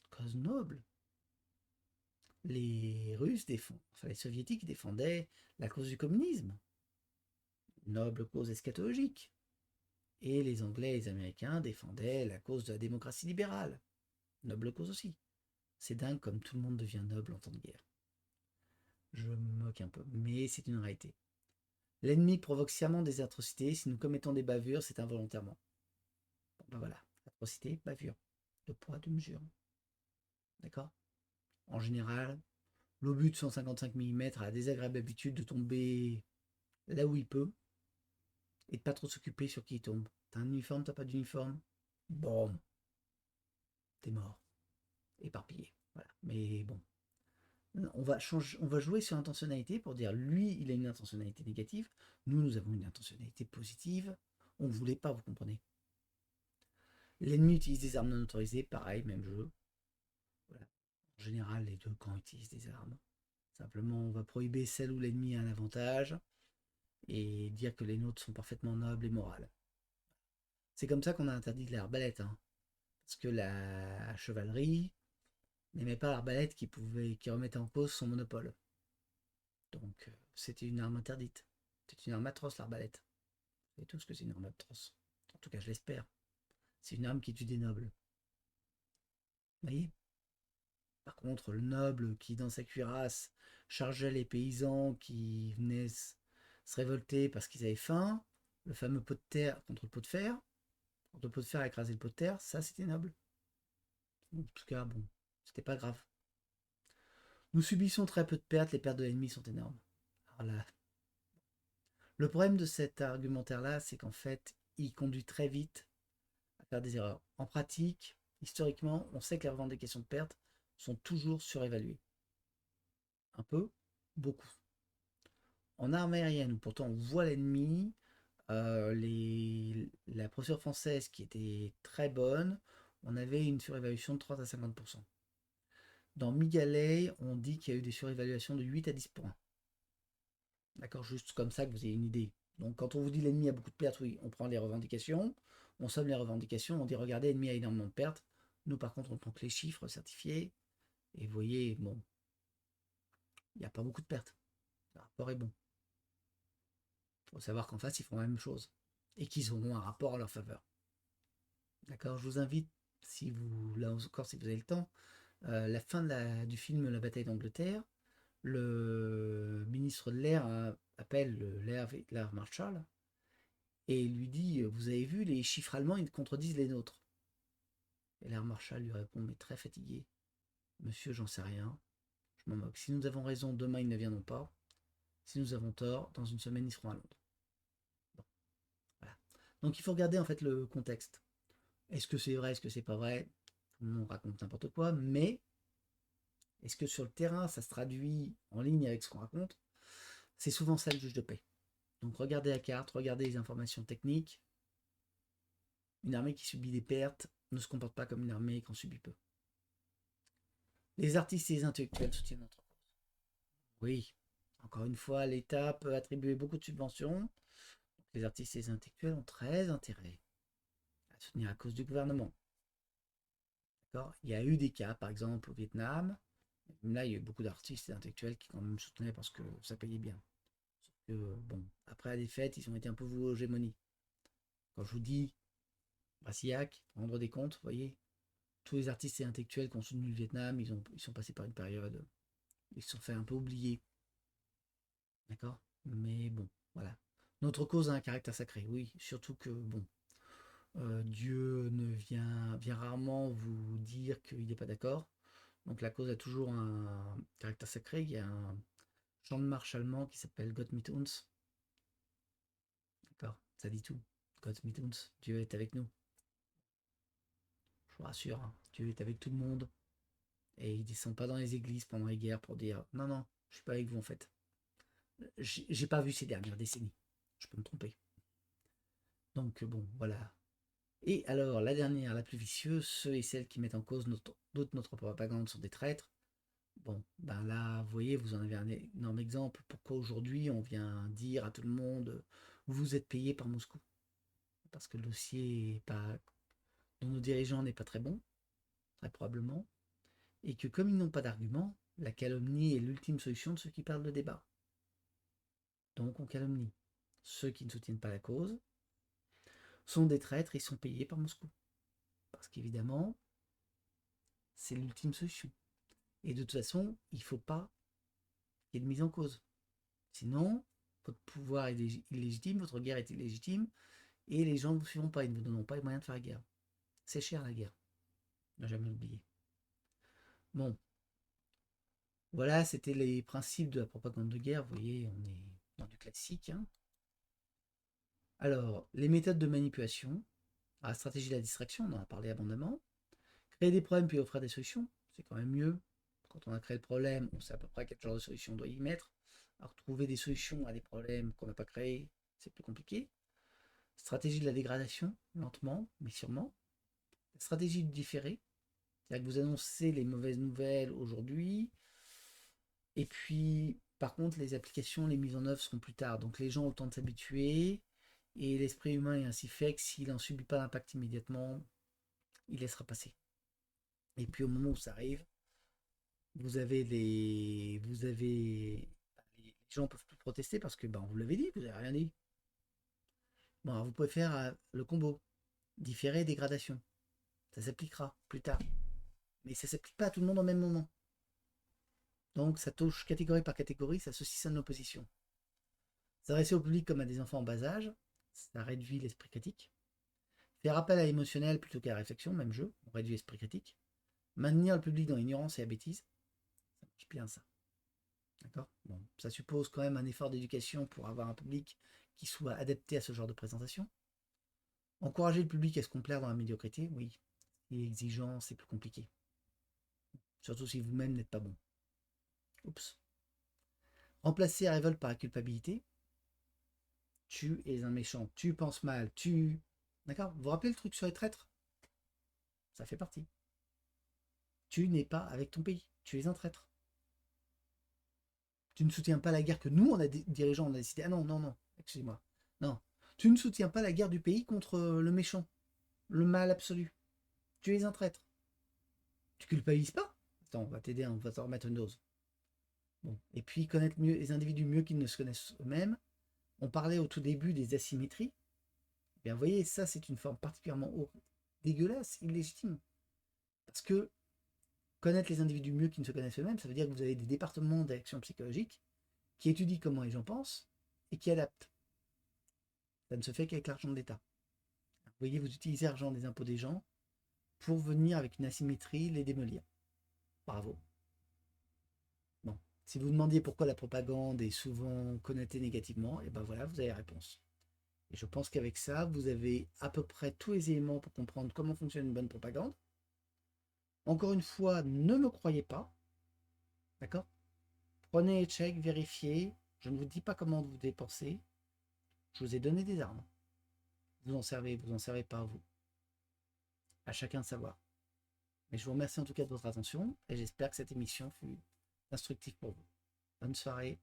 Cause noble. Les Russes défendent, enfin les Soviétiques défendaient la cause du communisme. Noble cause eschatologique. Et les Anglais et les Américains défendaient la cause de la démocratie libérale. Noble cause aussi. C'est dingue comme tout le monde devient noble en temps de guerre. Je me moque un peu, mais c'est une réalité. L'ennemi provoque sciemment des atrocités. Si nous commettons des bavures, c'est involontairement. Bon, ben voilà. Atrocité, bavure. De poids, de mesure. D'accord. En général, l'obus de 155 mm a la désagréable habitude de tomber là où il peut et de pas trop s'occuper sur qui il tombe. T'as un uniforme, t'as pas d'uniforme. Bon, t'es mort. Éparpillé. Voilà. Mais bon. On va jouer sur l'intentionnalité pour dire lui, il a une intentionnalité négative. Nous avons une intentionnalité positive. On ne voulait pas, vous comprenez. L'ennemi utilise des armes non autorisées, pareil, même jeu. Voilà. En général, les deux camps utilisent des armes. Simplement, on va prohiber celle où l'ennemi a un avantage et dire que les nôtres sont parfaitement nobles et morales. C'est comme ça qu'on a interdit l'arbalète, hein. Parce que la chevalerie n'aimait pas l'arbalète qui remettait en cause son monopole. Donc, c'était une arme interdite. C'est une arme atroce, l'arbalète. Vous savez tous que c'est une arme atroce. En tout cas, je l'espère. C'est une arme qui tue des nobles. Vous voyez. Par contre, le noble qui, dans sa cuirasse, chargeait les paysans qui venaient se révolter parce qu'ils avaient faim, le fameux pot de terre contre le pot de fer, contre le pot de fer a écrasé le pot de terre, ça c'était noble. En tout cas, bon, c'était pas grave. Nous subissons très peu de pertes, les pertes de l'ennemi sont énormes. Alors là, le problème de cet argumentaire-là, c'est qu'en fait, il conduit très vite à faire des erreurs. En pratique, historiquement, on sait que les revendications de pertes sont toujours surévaluées. Un peu, beaucoup. En arme aérienne, où pourtant on voit l'ennemi, la procédure française qui était très bonne, on avait une surévaluation de 30 à 50%. Dans Migalais, on dit qu'il y a eu des surévaluations de 8 à 10%. D'accord, juste comme ça que vous ayez une idée. Donc quand on vous dit l'ennemi a beaucoup de pertes, oui, on prend les revendications, on somme les revendications, on dit regardez, l'ennemi a énormément de pertes. Nous par contre on prend que les chiffres certifiés, et vous voyez, bon, il n'y a pas beaucoup de pertes. Le rapport est bon. Il faut savoir qu'en face, ils font la même chose. Et qu'ils auront un rapport à leur faveur. D'accord. Je vous invite, si vous, là encore, si vous avez le temps, la fin du film La bataille d'Angleterre, le ministre de l'air appelle l'Air Marshal et lui dit vous avez vu, les chiffres allemands, ils contredisent les nôtres. Et l'Air Marshal lui répond mais très fatigué monsieur, j'en sais rien, je m'en moque. Si nous avons raison, demain ils ne viendront pas. Si nous avons tort, dans une semaine ils seront à Londres. Bon, voilà. Donc il faut regarder en fait le contexte. Est-ce que c'est vrai, est-ce que c'est pas vrai? On raconte n'importe quoi, mais est-ce que sur le terrain, ça se traduit en ligne avec ce qu'on raconte? C'est souvent ça le juge de paix. Donc regardez la carte, regardez les informations techniques. Une armée qui subit des pertes ne se comporte pas comme une armée qui en subit peu. Les artistes et les intellectuels soutiennent notre cause. Oui, encore une fois, l'État peut attribuer beaucoup de subventions. Les artistes et les intellectuels ont très intérêt à soutenir la cause du gouvernement. D'accord. Il y a eu des cas, par exemple au Vietnam. Là, il y a eu beaucoup d'artistes et d'intellectuels qui quand même soutenaient parce que ça payait bien. Sauf que, bon, après la défaite, ils ont été un peu voués aux gémonies. Quand je vous dis Brasillac, rendre des comptes, vous voyez, tous les artistes et intellectuels qui ont soutenu le Vietnam, ils sont passés par une période, ils se sont fait un peu oublier. D'accord. Mais bon, voilà. Notre cause a un caractère sacré, oui, surtout que, bon, Dieu vient rarement vous dire qu'il n'est pas d'accord. Donc la cause a toujours un caractère sacré. Il y a un chant de marche allemand qui s'appelle Gott mit uns. D'accord, ça dit tout. Gott mit uns, Dieu est avec nous. Je vous rassure, hein, Dieu est avec tout le monde. Et il descend pas dans les églises pendant les guerres pour dire non, non, je suis pas avec vous en fait. J'ai pas vu ces dernières décennies. Je peux me tromper. Donc bon, voilà. Et alors, la dernière, la plus vicieuse, ceux et celles qui mettent en cause notre propagande sont des traîtres. Bon, ben là, vous voyez, vous en avez un énorme exemple. Pourquoi aujourd'hui on vient dire à tout le monde vous êtes payé par Moscou? Parce que le dossier est pas, de nos dirigeants n'est pas très bon, très probablement. Et que comme ils n'ont pas d'argument, la calomnie est l'ultime solution de ceux qui parlent de débat. Donc on calomnie. Ceux qui ne soutiennent pas la cause sont des traîtres et sont payés par Moscou. Parce qu'évidemment, c'est l'ultime solution. Et de toute façon, il ne faut pas qu'il y ait de mise en cause. Sinon, votre pouvoir est illégitime, votre guerre est illégitime, et les gens ne vous suivront pas, ils ne vous donneront pas les moyens de faire la guerre. C'est cher la guerre, ne jamais l'oublier. Bon, voilà, c'était les principes de la propagande de guerre. Vous voyez, on est dans du classique. Hein. Alors, les méthodes de manipulation, la stratégie de la distraction, on en a parlé abondamment. Créer des problèmes puis offrir des solutions, c'est quand même mieux. Quand on a créé le problème, on sait à peu près quel genre de solution on doit y mettre. Alors, trouver des solutions à des problèmes qu'on n'a pas créés, c'est plus compliqué. Stratégie de la dégradation, lentement, mais sûrement. Stratégie du différé, c'est-à-dire que vous annoncez les mauvaises nouvelles aujourd'hui, et puis, par contre, les applications, les mises en œuvre seront plus tard. Donc, les gens ont le temps de s'habituer, et l'esprit humain est ainsi fait que s'il n'en subit pas l'impact immédiatement, il laissera passer. Et puis, au moment où ça arrive, les gens peuvent plus protester parce que, ben, vous l'avez dit, vous n'avez rien dit. Bon, alors vous pouvez faire le combo, différé et dégradation. Ça s'appliquera plus tard. Mais ça ne s'applique pas à tout le monde au même moment. Donc ça touche catégorie par catégorie, ça saucissonne l'opposition. S'adresser au public comme à des enfants en bas âge, ça réduit l'esprit critique. Faire appel à l'émotionnel plutôt qu'à la réflexion, même jeu, on réduit l'esprit critique. Maintenir le public dans l'ignorance et la bêtise, ça marche bien ça. D'accord. Bon, ça suppose quand même un effort d'éducation pour avoir un public qui soit adapté à ce genre de présentation. Encourager le public à se complaire dans la médiocrité, oui. Et exigeant, c'est plus compliqué. Surtout si vous-même n'êtes pas bon. Oups. Remplacer la révolte par la culpabilité. Tu es un méchant, tu penses mal, tu... D'accord. Vous vous rappelez le truc sur les traîtres? Ça fait partie. Tu n'es pas avec ton pays, tu es un traître. Tu ne soutiens pas la guerre que nous, on a dirigeants, on a décidé. Ah non, non, non, excusez-moi. Non. Tu ne soutiens pas la guerre du pays contre le méchant, le mal absolu. Tu es un traître. Tu culpabilises pas? Attends, on va t'aider, on va te remettre une dose. Bon. Et puis connaître mieux les individus mieux qu'ils ne se connaissent eux-mêmes. On parlait au tout début des asymétries. Eh bien, vous voyez, ça, c'est une forme particulièrement dégueulasse, illégitime. Parce que connaître les individus mieux qu'ils ne se connaissent eux-mêmes, ça veut dire que vous avez des départements d'action psychologique qui étudient comment les gens pensent et qui adaptent. Ça ne se fait qu'avec l'argent de l'État. Vous voyez, vous utilisez l'argent des impôts des gens pour venir avec une asymétrie les démolir. Bravo. Bon. Si vous demandiez pourquoi la propagande est souvent connotée négativement, et ben voilà, vous avez la réponse. Et je pense qu'avec ça, vous avez à peu près tous les éléments pour comprendre comment fonctionne une bonne propagande. Encore une fois, ne me croyez pas. D'accord? Prenez les checks, vérifiez. Je ne vous dis pas comment vous dépenser. Je vous ai donné des armes. Vous en servez pas, vous. À chacun de savoir. Mais je vous remercie en tout cas de votre attention et j'espère que cette émission fut instructive pour vous. Bonne soirée.